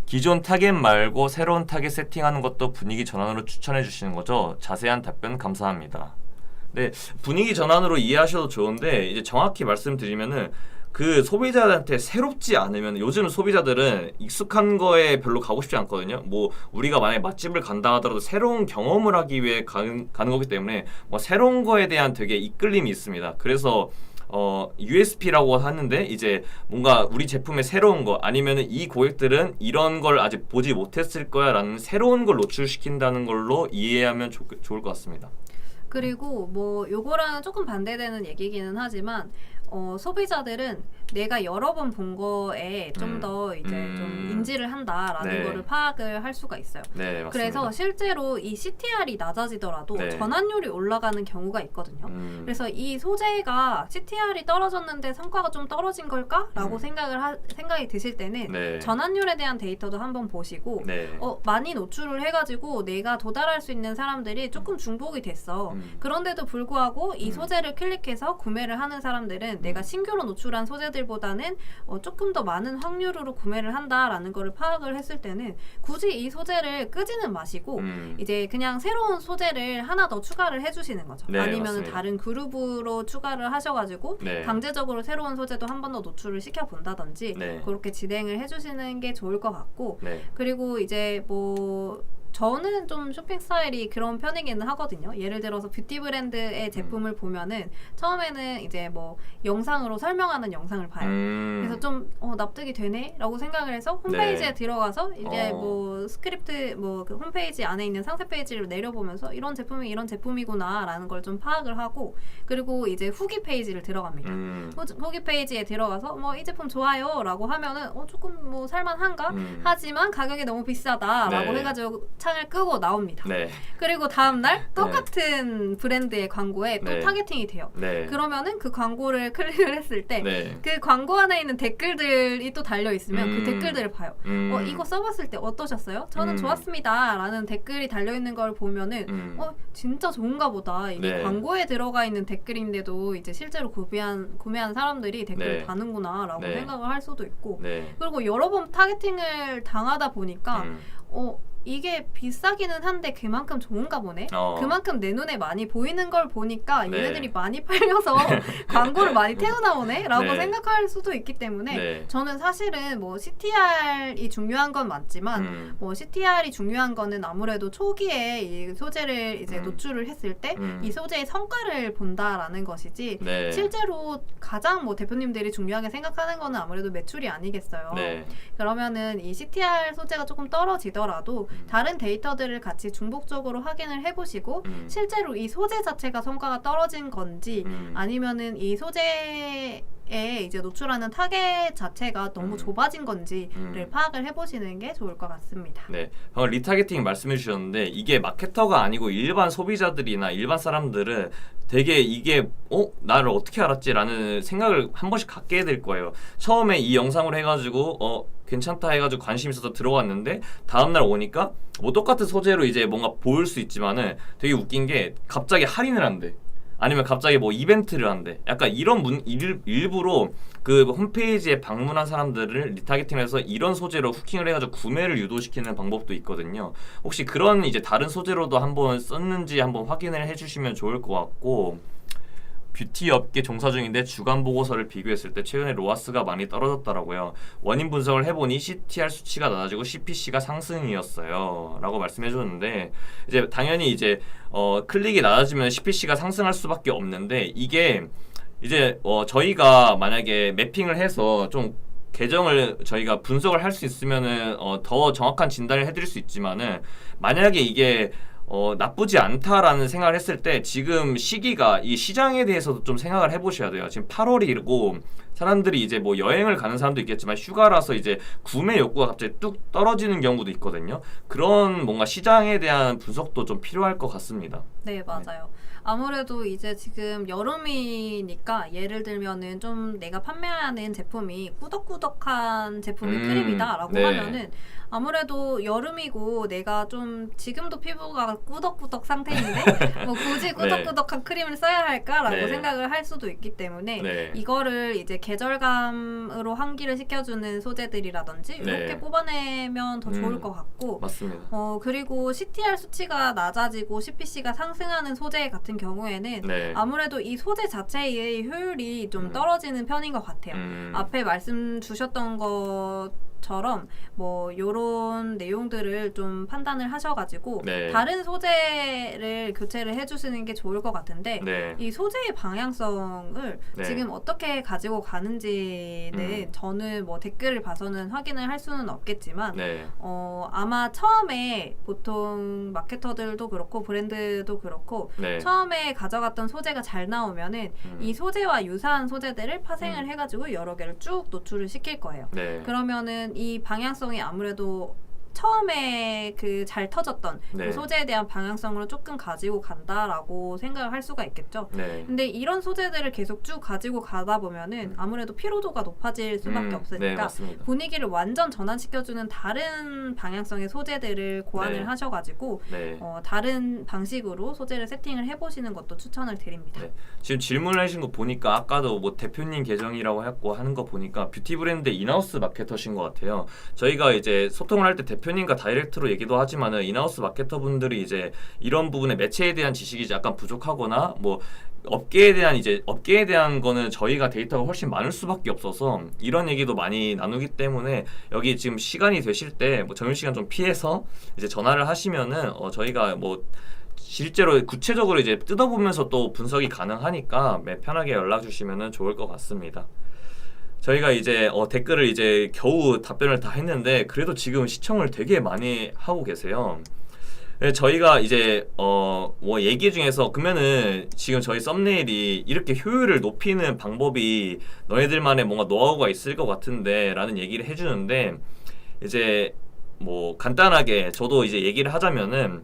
기존 타겟 말고 새로운 타겟 세팅하는 것도 분위기 전환으로 추천해 주시는 거죠? 자세한 답변 감사합니다. 네, 분위기 전환으로 이해하셔도 좋은데 이제 정확히 말씀드리면은 그 소비자들한테 새롭지 않으면 요즘 소비자들은 익숙한 거에 별로 가고 싶지 않거든요. 뭐 우리가 만약에 맛집을 간다 하더라도 새로운 경험을 하기 위해 가는 거기 때문에 뭐 새로운 거에 대한 되게 이끌림이 있습니다. 그래서 USP라고 하는데 이제 뭔가 우리 제품의 새로운 거 아니면은 이 고객들은 이런 걸 아직 보지 못했을 거야 라는 새로운 걸 노출시킨다는 걸로 이해하면 좋을 것 같습니다. 그리고 뭐 요거랑은 조금 반대되는 얘기기는 하지만 소비자들은 내가 여러 번 본 거에 좀 더 이제 좀 인지를 한다라는 거를 파악을 할 수가 있어요. 맞습니다. 그래서 실제로 이 CTR이 낮아지더라도 전환율이 올라가는 경우가 있거든요. 그래서 이 소재가 CTR이 떨어졌는데 성과가 좀 떨어진 걸까라고 생각이 드실 때는 전환율에 대한 데이터도 한번 보시고 많이 노출을 해가지고 내가 도달할 수 있는 사람들이 조금 중복이 됐어. 그런데도 불구하고 이 소재를 클릭해서 구매를 하는 사람들은 내가 신규로 노출한 소재들보다는 조금 더 많은 확률으로 구매를 한다라는 거를 파악을 했을 때는 굳이 이 소재를 끄지는 마시고 이제 그냥 새로운 소재를 하나 더 추가를 해주시는 거죠. 아니면 다른 그룹으로 추가를 하셔가지고 강제적으로 새로운 소재도 한 번 더 노출을 시켜본다든지 그렇게 진행을 해주시는 게 좋을 것 같고 그리고 이제 뭐 저는 좀 쇼핑 스타일이 그런 편이기는 하거든요. 예를 들어서 뷰티 브랜드의 제품을 보면은 처음에는 이제 뭐 영상으로 설명하는 영상을 봐요. 그래서 좀 납득이 되네? 라고 생각을 해서 홈페이지에 네. 들어가서 이제 뭐 스크립트 뭐 그 홈페이지 안에 있는 상세 페이지를 내려보면서 이런 제품이 이런 제품이구나 라는 걸 좀 파악을 하고 그리고 이제 후기 페이지를 들어갑니다. 후기 페이지에 들어가서 뭐 이 제품 좋아요 라고 하면은 조금 뭐 살만한가? 하지만 가격이 너무 비싸다 라고 네. 해가지고 창을 끄고 나옵니다. 네. 그리고 다음날 똑같은 브랜드의 광고에 또 네. 타겟팅이 돼요. 네. 그러면은 그 광고를 클릭을 했을 때 네. 그 광고 안에 있는 댓글들이 또 달려있으면 그 댓글들을 봐요. 이거 써봤을 때 어떠셨어요? 저는 좋았습니다 라는 댓글이 달려있는 걸 보면은 진짜 좋은가 보다. 이게 네. 광고에 들어가 있는 댓글인데도 이제 실제로 구매한 사람들이 댓글을 네. 다는구나 라고 네. 생각을 할 수도 있고 네. 그리고 여러 번 타겟팅을 당하다 보니까 이게 비싸기는 한데 그만큼 좋은가 보네? 그만큼 내 눈에 많이 보이는 걸 보니까 네. 얘네들이 많이 팔려서 광고를 많이 태우나오네? 라고 네. 생각할 수도 있기 때문에 네. 저는 사실은 뭐 CTR이 중요한 건 맞지만 뭐 CTR이 중요한 거는 아무래도 초기에 이 소재를 이제 노출을 했을 때 이 소재의 성과를 본다라는 것이지 네. 실제로 가장 뭐 대표님들이 중요하게 생각하는 거는 아무래도 매출이 아니겠어요. 네. 그러면은 이 CTR 소재가 조금 떨어지더라도 다른 데이터들을 같이 중복적으로 확인을 해보시고 실제로 이 소재 자체가 성과가 떨어진 건지 아니면은 이 소재에 이제 노출하는 타겟 자체가 너무 좁아진 건지를 파악을 해보시는 게 좋을 것 같습니다. 네, 방금 리타겟팅 말씀해 주셨는데 이게 마케터가 아니고 일반 소비자들이나 일반 사람들은 되게 이게 나를 어떻게 알았지라는 생각을 한 번씩 갖게 될 거예요. 처음에 이 영상으로 해가지고 괜찮다 해가지고 관심 있어서 들어왔는데 다음날 오니까 뭐 똑같은 소재로 이제 뭔가 보일 수 있지만은 되게 웃긴 게 갑자기 할인을 한대. 아니면 갑자기 뭐 이벤트를 한대. 약간 이런 일부러 그 홈페이지에 방문한 사람들을 리타겟팅해서 이런 소재로 후킹을 해가지고 구매를 유도시키는 방법도 있거든요. 혹시 그런 이제 다른 소재로도 한번 썼는지 한번 확인을 해주시면 좋을 것 같고, 뷰티 업계 종사 중인데 주간 보고서를 비교했을 때 최근에 로아스가 많이 떨어졌더라고요. 원인 분석을 해보니 CTR 수치가 낮아지고 CPC가 상승이었어요. 라고 말씀해 줬는데 이제 당연히 이제 클릭이 낮아지면 CPC가 상승할 수밖에 없는데 이게 이제 저희가 만약에 매핑을 해서 좀 계정을 저희가 분석을 할 수 있으면은 더 정확한 진단을 해드릴 수 있지만은 만약에 이게 나쁘지 않다라는 생각을 했을 때 지금 시기가 이 시장에 대해서도 좀 생각을 해보셔야 돼요. 지금 8월이고 사람들이 이제 뭐 여행을 가는 사람도 있겠지만 휴가라서 이제 구매 욕구가 갑자기 뚝 떨어지는 경우도 있거든요. 그런 뭔가 시장에 대한 분석도 좀 필요할 것 같습니다. 네, 맞아요. 아무래도 이제 지금 여름이니까 예를 들면은 좀 내가 판매하는 제품이 꾸덕꾸덕한 제품이 크림이다라고 네. 하면은 아무래도 여름이고 내가 좀 지금도 피부가 꾸덕꾸덕 상태인데 뭐 굳이 꾸덕꾸덕한 크림을 써야 할까라고 네. 생각을 할 수도 있기 때문에 네. 이거를 이제 계절감으로 환기를 시켜주는 소재들이라든지 이렇게 네. 뽑아내면 더 좋을 것 같고 맞습니다. 그리고 CTR 수치가 낮아지고 CPC가 상승하는 소재 같은 경우에는 네. 아무래도 이 소재 자체의 효율이 좀 떨어지는 편인 것 같아요. 앞에 말씀 주셨던 것처럼 뭐 요런 내용들을 좀 판단을 하셔가지고 네. 다른 소재를 교체를 해주시는 게 좋을 것 같은데 네. 이 소재의 방향성을 네. 지금 어떻게 가지고 가는지는 저는 뭐 댓글을 봐서는 확인을 할 수는 없겠지만 네. 아마 처음에 보통 마케터들도 그렇고 브랜드도 그렇고 네. 처음에 가져갔던 소재가 잘 나오면은 이 소재와 유사한 소재들을 파생을 해가지고 여러 개를 쭉 노출을 시킬 거예요. 네. 그러면은 이 방향성이 아무래도 처음에 그 잘 터졌던 네. 그 소재에 대한 방향성으로 조금 가지고 간다라고 생각을 할 수가 있겠죠. 네. 근데 이런 소재들을 계속 쭉 가지고 가다 보면은 아무래도 피로도가 높아질 수밖에 네, 없으니까 맞습니다. 분위기를 완전 전환시켜주는 다른 방향성의 소재들을 고안을 네. 하셔가지고 네. 다른 방식으로 소재를 세팅을 해보시는 것도 추천을 드립니다. 네. 지금 질문을 하신 거 보니까 아까도 뭐 대표님 계정이라고 했고 하는 거 보니까 뷰티 브랜드 인하우스 마케터신 것 같아요. 저희가 이제 소통을 할 때 대표님과 다이렉트로 얘기도 하지만은 인하우스 마케터 분들이 이제 이런 부분에 매체에 대한 지식이 약간 부족하거나 뭐 업계에 대한 거는 저희가 데이터가 훨씬 많을 수밖에 없어서 이런 얘기도 많이 나누기 때문에 여기 지금 시간이 되실 때 뭐 점심시간 좀 피해서 이제 전화를 하시면은 저희가 뭐 실제로 구체적으로 이제 뜯어보면서 또 분석이 가능하니까 편하게 연락 주시면은 좋을 것 같습니다. 저희가 이제 댓글을 이제 겨우 답변을 다 했는데 그래도 지금 시청을 되게 많이 하고 계세요. 저희가 이제 뭐 얘기 중에서 그러면은 지금 저희 썸네일이 이렇게 효율을 높이는 방법이 너희들만의 뭔가 노하우가 있을 것 같은데 라는 얘기를 해주는데 이제 뭐 간단하게 저도 이제 얘기를 하자면은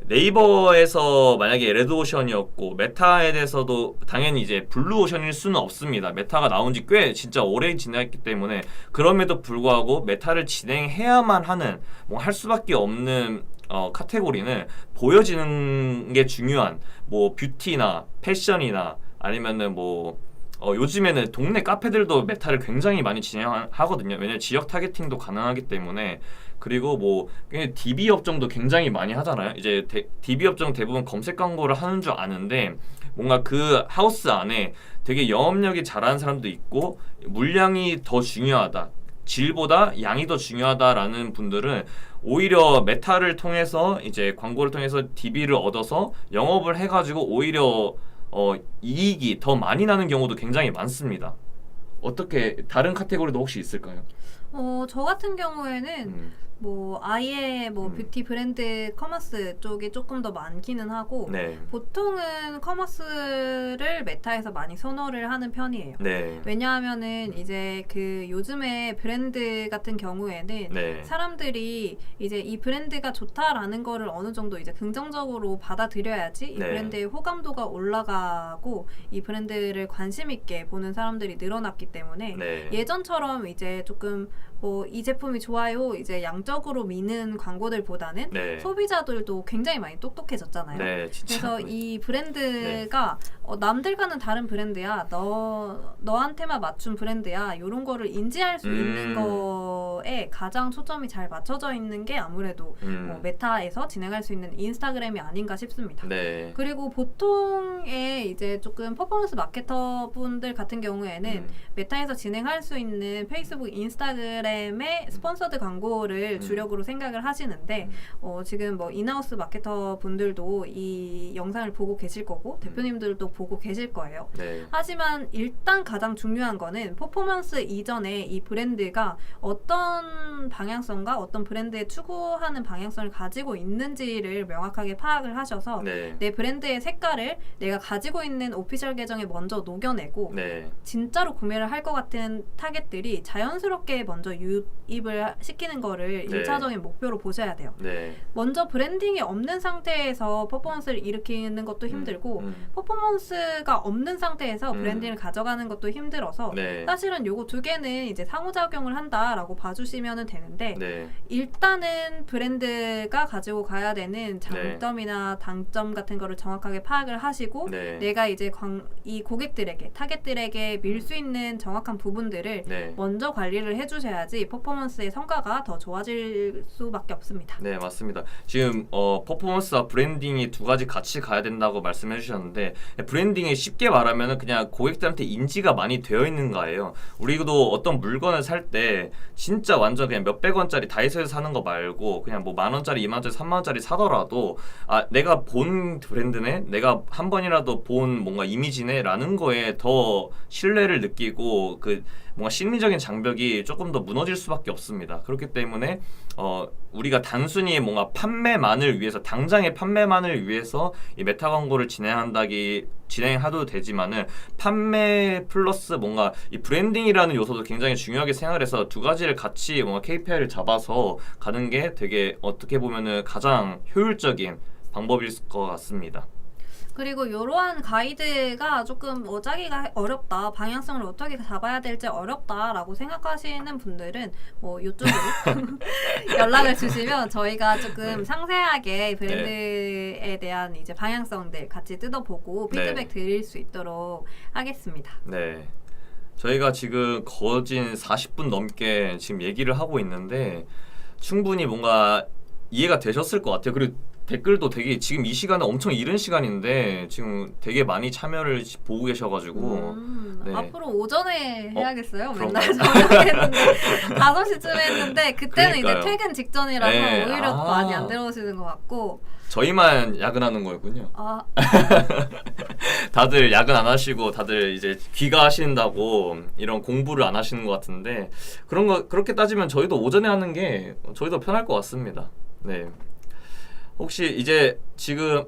네이버에서 만약에 레드오션이었고 메타에 대해서도 당연히 이제 블루오션일 수는 없습니다. 메타가 나온 지 꽤 진짜 오래 지났기 때문에 그럼에도 불구하고 메타를 진행해야만 하는 뭐 할 수밖에 없는 카테고리는 보여지는 게 중요한 뭐 뷰티나 패션이나 아니면은 뭐 요즘에는 동네 카페들도 메타를 굉장히 많이 진행하거든요. 왜냐면 지역 타겟팅도 가능하기 때문에. 그리고 뭐 DB 업종도 굉장히 많이 하잖아요. 이제 DB 업종 대부분 검색 광고를 하는 줄 아는데 뭔가 그 하우스 안에 되게 영업력이 잘하는 사람도 있고 물량이 더 중요하다. 질보다 양이 더 중요하다라는 분들은 오히려 메타를 통해서 이제 광고를 통해서 DB를 얻어서 영업을 해가지고 오히려 이익이 더 많이 나는 경우도 굉장히 많습니다. 어떻게 다른 카테고리도 혹시 있을까요? 저 같은 경우에는 뭐 아예 뭐 뷰티 브랜드 커머스 쪽이 조금 더 많기는 하고 네. 보통은 커머스를 메타에서 많이 선호를 하는 편이에요. 네. 왜냐하면은 이제 그 요즘에 브랜드 같은 경우에는 네. 사람들이 이제 이 브랜드가 좋다라는 거를 어느 정도 이제 긍정적으로 받아들여야지 이 네. 브랜드의 호감도가 올라가고 이 브랜드를 관심 있게 보는 사람들이 늘어났기 때문에 네. 예전처럼 이제 조금 뭐 이 제품이 좋아요 이제 양적으로 미는 광고들보다는 네. 소비자들도 굉장히 많이 똑똑해졌잖아요. 네, 진짜. 그래서 이 브랜드가 남들과는 다른 브랜드야, 너한테만 맞춘 브랜드야, 이런 거를 인지할 수 있는 거에 가장 초점이 잘 맞춰져 있는 게 아무래도 뭐 메타에서 진행할 수 있는 인스타그램이 아닌가 싶습니다. 네. 그리고 보통의 이제 조금 퍼포먼스 마케터 분들 같은 경우에는 메타에서 진행할 수 있는 페이스북, 인스타그램의 스폰서드 광고를 주력으로 생각을 하시는데 지금 뭐 인하우스 마케터 분들도 이 영상을 보고 계실 거고 대표님들도 보고 계실 거예요. 네. 하지만 일단 가장 중요한 거는 퍼포먼스 이전에 이 브랜드가 어떤 방향성과 어떤 브랜드에 추구하는 방향성을 가지고 있는지를 명확하게 파악을 하셔서 네. 내 브랜드의 색깔을 내가 가지고 있는 오피셜 계정에 먼저 녹여내고 네. 진짜로 구매를 할 것 같은 타겟들이 자연스럽게 먼저 유입을 시키는 거를 네. 1차적인 목표로 보셔야 돼요. 네. 먼저 브랜딩이 없는 상태에서 퍼포먼스를 일으키는 것도 힘들고 퍼포먼스가 없는 상태에서 브랜딩을 가져가는 것도 힘들어서 네. 사실은 요거 두 개는 이제 상호작용을 한다라고 봐주시면 되는데 네. 일단은 브랜드가 가지고 가야 되는 장점이나 단점 같은 거를 정확하게 파악을 하시고 네. 내가 이제 이 고객들에게 타겟들에게 밀 수 있는 정확한 부분들을 네. 먼저 관리를 해주셔야지 퍼포먼스의 성과가 더 좋아질 수밖에 없습니다. 네, 맞습니다. 지금 퍼포먼스와 브랜딩이 두 가지 같이 가야 된다고 말씀해 주셨는데 브랜딩이 쉽게 말하면 그냥 고객들한테 인지가 많이 되어 있는 거예요. 우리도 어떤 물건을 살 때 진짜 완전 그냥 몇백 원짜리 다이소에서 사는 거 말고 그냥 뭐 만 원짜리, 2만 원짜리, 3만 원짜리 사더라도 내가 본 브랜드네, 내가 한 번이라도 본 뭔가 이미지네 라는 거에 더 신뢰를 느끼고 그 뭔가 심리적인 장벽이 조금 더 무너질 수밖에 없습니다. 그렇기 때문에 우리가 단순히 뭔가 판매만을 위해서 당장의 판매만을 위해서 이 메타 광고를 진행해도 되지만은 판매 플러스 뭔가 이 브랜딩이라는 요소도 굉장히 중요하게 생각해서 두 가지를 같이 뭔가 KPI를 잡아서 가는 게 되게 어떻게 보면은 가장 효율적인 방법일 것 같습니다. 그리고 이러한 가이드가 조금 짜기가 어렵다, 방향성을 어떻게 잡아야 될지 어렵다라고 생각하시는 분들은 뭐 이쪽으로 연락을 주시면 저희가 조금 상세하게 브랜드에 대한 이제 방향성들 같이 뜯어보고 피드백 드릴 수 있도록 하겠습니다. 네. 저희가 지금 거진 40분 넘게 지금 얘기를 하고 있는데 충분히 뭔가 이해가 되셨을 것 같아요. 그리고 댓글도 되게 지금 이 시간은 엄청 이른 시간인데 지금 되게 많이 참여를 보고 계셔가지고 네. 앞으로 오전에 해야겠어요. 그런가요? 맨날 저녁에 했는데 5시쯤에 했는데 그때는 그러니까요. 이제 퇴근 직전이라서 네. 오히려 많이 안 들어오시는 것 같고 저희만 야근하는 거였군요. 아, 다들 야근 안 하시고 다들 이제 귀가하신다고 이런 공부를 안 하시는 것 같은데 그런 거 그렇게 따지면 저희도 오전에 하는 게 저희도 편할 것 같습니다. 네. 혹시 이제 지금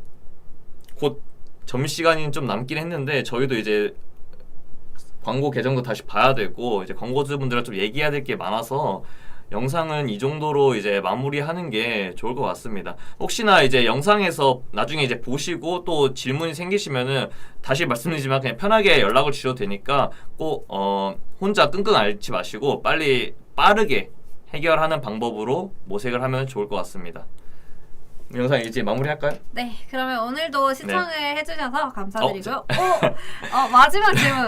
곧 점심시간이 좀 남긴 했는데 저희도 이제 광고 계정도 다시 봐야 되고 이제 광고주분들랑 좀 얘기해야 될 게 많아서 영상은 이 정도로 이제 마무리하는 게 좋을 것 같습니다. 혹시나 이제 영상에서 나중에 이제 보시고 또 질문이 생기시면은 다시 말씀드리지만 그냥 편하게 연락을 주셔도 되니까 꼭 혼자 끙끙 앓지 마시고 빨리 빠르게 해결하는 방법으로 모색을 하면 좋을 것 같습니다. 영상 이제 마무리할까요? 네, 그러면 오늘도 시청을 해주셔서 감사드리고요.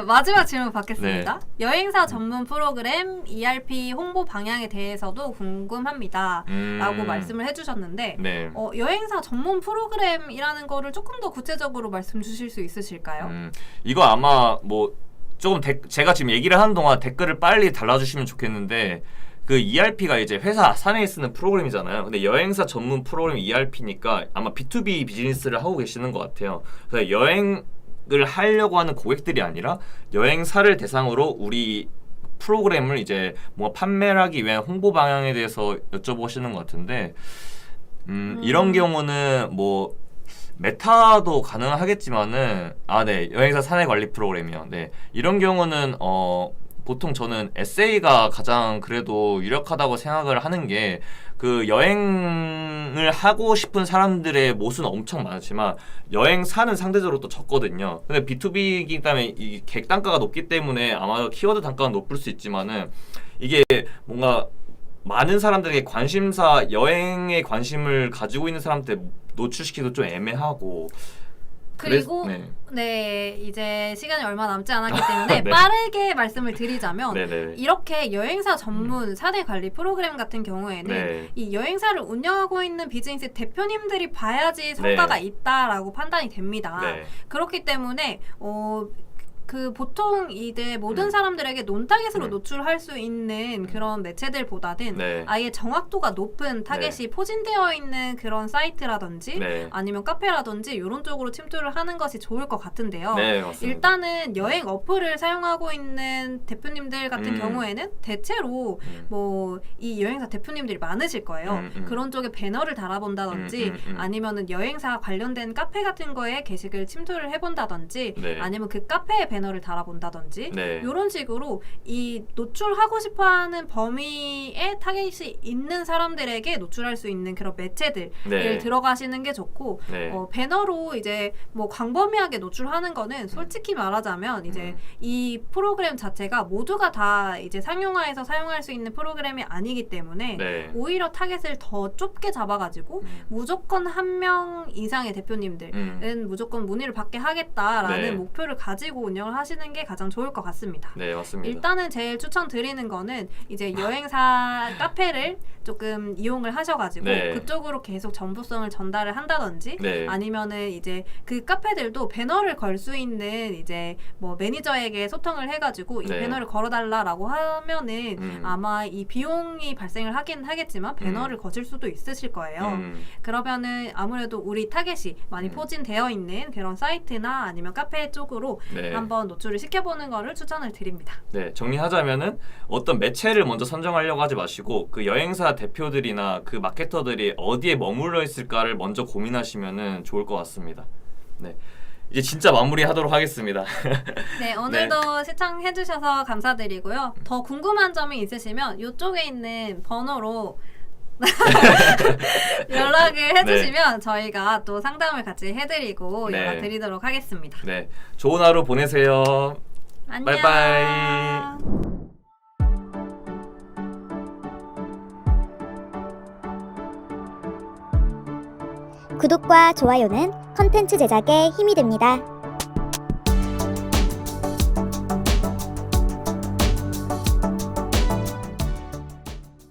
마지막 질문 받겠습니다. 여행사 전문 프로그램 ERP 홍보 방향에 대해서도 궁금합니다. 라고 말씀을 해주셨는데 네. 여행사 전문 프로그램이라는 거를 조금 더 구체적으로 말씀 주실 수 있으실까요? 이거 아마 뭐 조금 제가 지금 얘기를 하는 동안 댓글을 빨리 달아주시면 좋겠는데 그 ERP가 이제 회사 사내에 쓰는 프로그램이잖아요. 근데 여행사 전문 프로그램 ERP니까 아마 B2B 비즈니스를 하고 계시는 것 같아요. 그래서 여행을 하려고 하는 고객들이 아니라 여행사를 대상으로 우리 프로그램을 이제 뭔가 판매를 하기 위한 홍보 방향에 대해서 여쭤보시는 것 같은데 이런 경우는 뭐 메타도 가능하겠지만은 네 여행사 사내 관리 프로그램이요. 네 이런 경우는 보통 저는 SA가 가장 그래도 유력하다고 생각을 하는 게 그 여행을 하고 싶은 사람들의 모수는 엄청 많지만 여행사는 상대적으로 또 적거든요. 근데 B2B이기 때문에 이 객단가가 높기 때문에 아마 키워드 단가가 높을 수 있지만은 이게 뭔가 많은 사람들에게 관심사 여행에 관심을 가지고 있는 사람한테 노출시키기도 좀 애매하고 그리고 네 이제 시간이 얼마 남지 않았기 때문에 네. 빠르게 말씀을 드리자면 네네. 이렇게 여행사 전문 사내 관리 프로그램 같은 경우에는 네. 이 여행사를 운영하고 있는 비즈니스 대표님들이 봐야지 성과가 있다라고 판단이 됩니다. 네. 그렇기 때문에 그 보통 이제 모든 사람들에게 논타겟으로 노출할 수 있는 그런 매체들보다는 네. 아예 정확도가 높은 타겟이 포진되어 있는 그런 사이트라든지 아니면 카페라든지 이런 쪽으로 침투를 하는 것이 좋을 것 같은데요. 네, 맞습니다. 일단은 여행 어플을 사용하고 있는 대표님들 같은 경우에는 대체로 뭐 이 여행사 대표님들이 많으실 거예요. 그런 쪽에 배너를 달아본다든지 아니면은 여행사 관련된 카페 같은 거에 게시글 침투를 해본다든지 아니면 그 카페에 배너를 달아본다든지 이런 식으로 이 노출하고 싶어하는 범위에 타겟이 있는 사람들에게 노출할 수 있는 그런 매체들을 들어가시는 게 좋고 배너로 이제 뭐 광범위하게 노출하는 거는 솔직히 말하자면 이제 이 프로그램 자체가 모두가 다 이제 상용화해서 사용할 수 있는 프로그램이 아니기 때문에 오히려 타겟을 더 좁게 잡아가지고 무조건 한 명 이상의 대표님들은 무조건 문의를 받게 하겠다라는 목표를 가지고 운영을 하시는 게 가장 좋을 것 같습니다. 네, 맞습니다. 일단은 제일 추천드리는 거는 이제 여행사 카페를 조금 이용을 하셔가지고 그쪽으로 계속 정보성을 전달을 한다든지 아니면은 이제 그 카페들도 배너를 걸 수 있는 이제 뭐 매니저에게 소통을 해가지고 이 배너를 걸어달라라고 하면은 아마 이 비용이 발생을 하긴 하겠지만 배너를 거실 수도 있으실 거예요. 그러면은 아무래도 우리 타겟이 많이 포진되어 있는 그런 사이트나 아니면 카페 쪽으로 한번 노출을 시켜보는 거를 추천을 드립니다. 네, 정리하자면은 어떤 매체를 먼저 선정하려고 하지 마시고 그 여행사 대표들이나 그 마케터들이 어디에 머물러 있을까를 먼저 고민하시면은 좋을 것 같습니다. 네, 이제 진짜 마무리하도록 하겠습니다. 네, 오늘도 시청해주셔서 감사드리고요. 더 궁금한 점이 있으시면 이쪽에 있는 번호로 연락을 해주시면 저희가 또 상담을 같이 해드리고 연락드리도록 하겠습니다. 네, 좋은 하루 보내세요. 안녕. 바이바이. 구독과 좋아요는 컨텐츠 제작에 힘이 됩니다.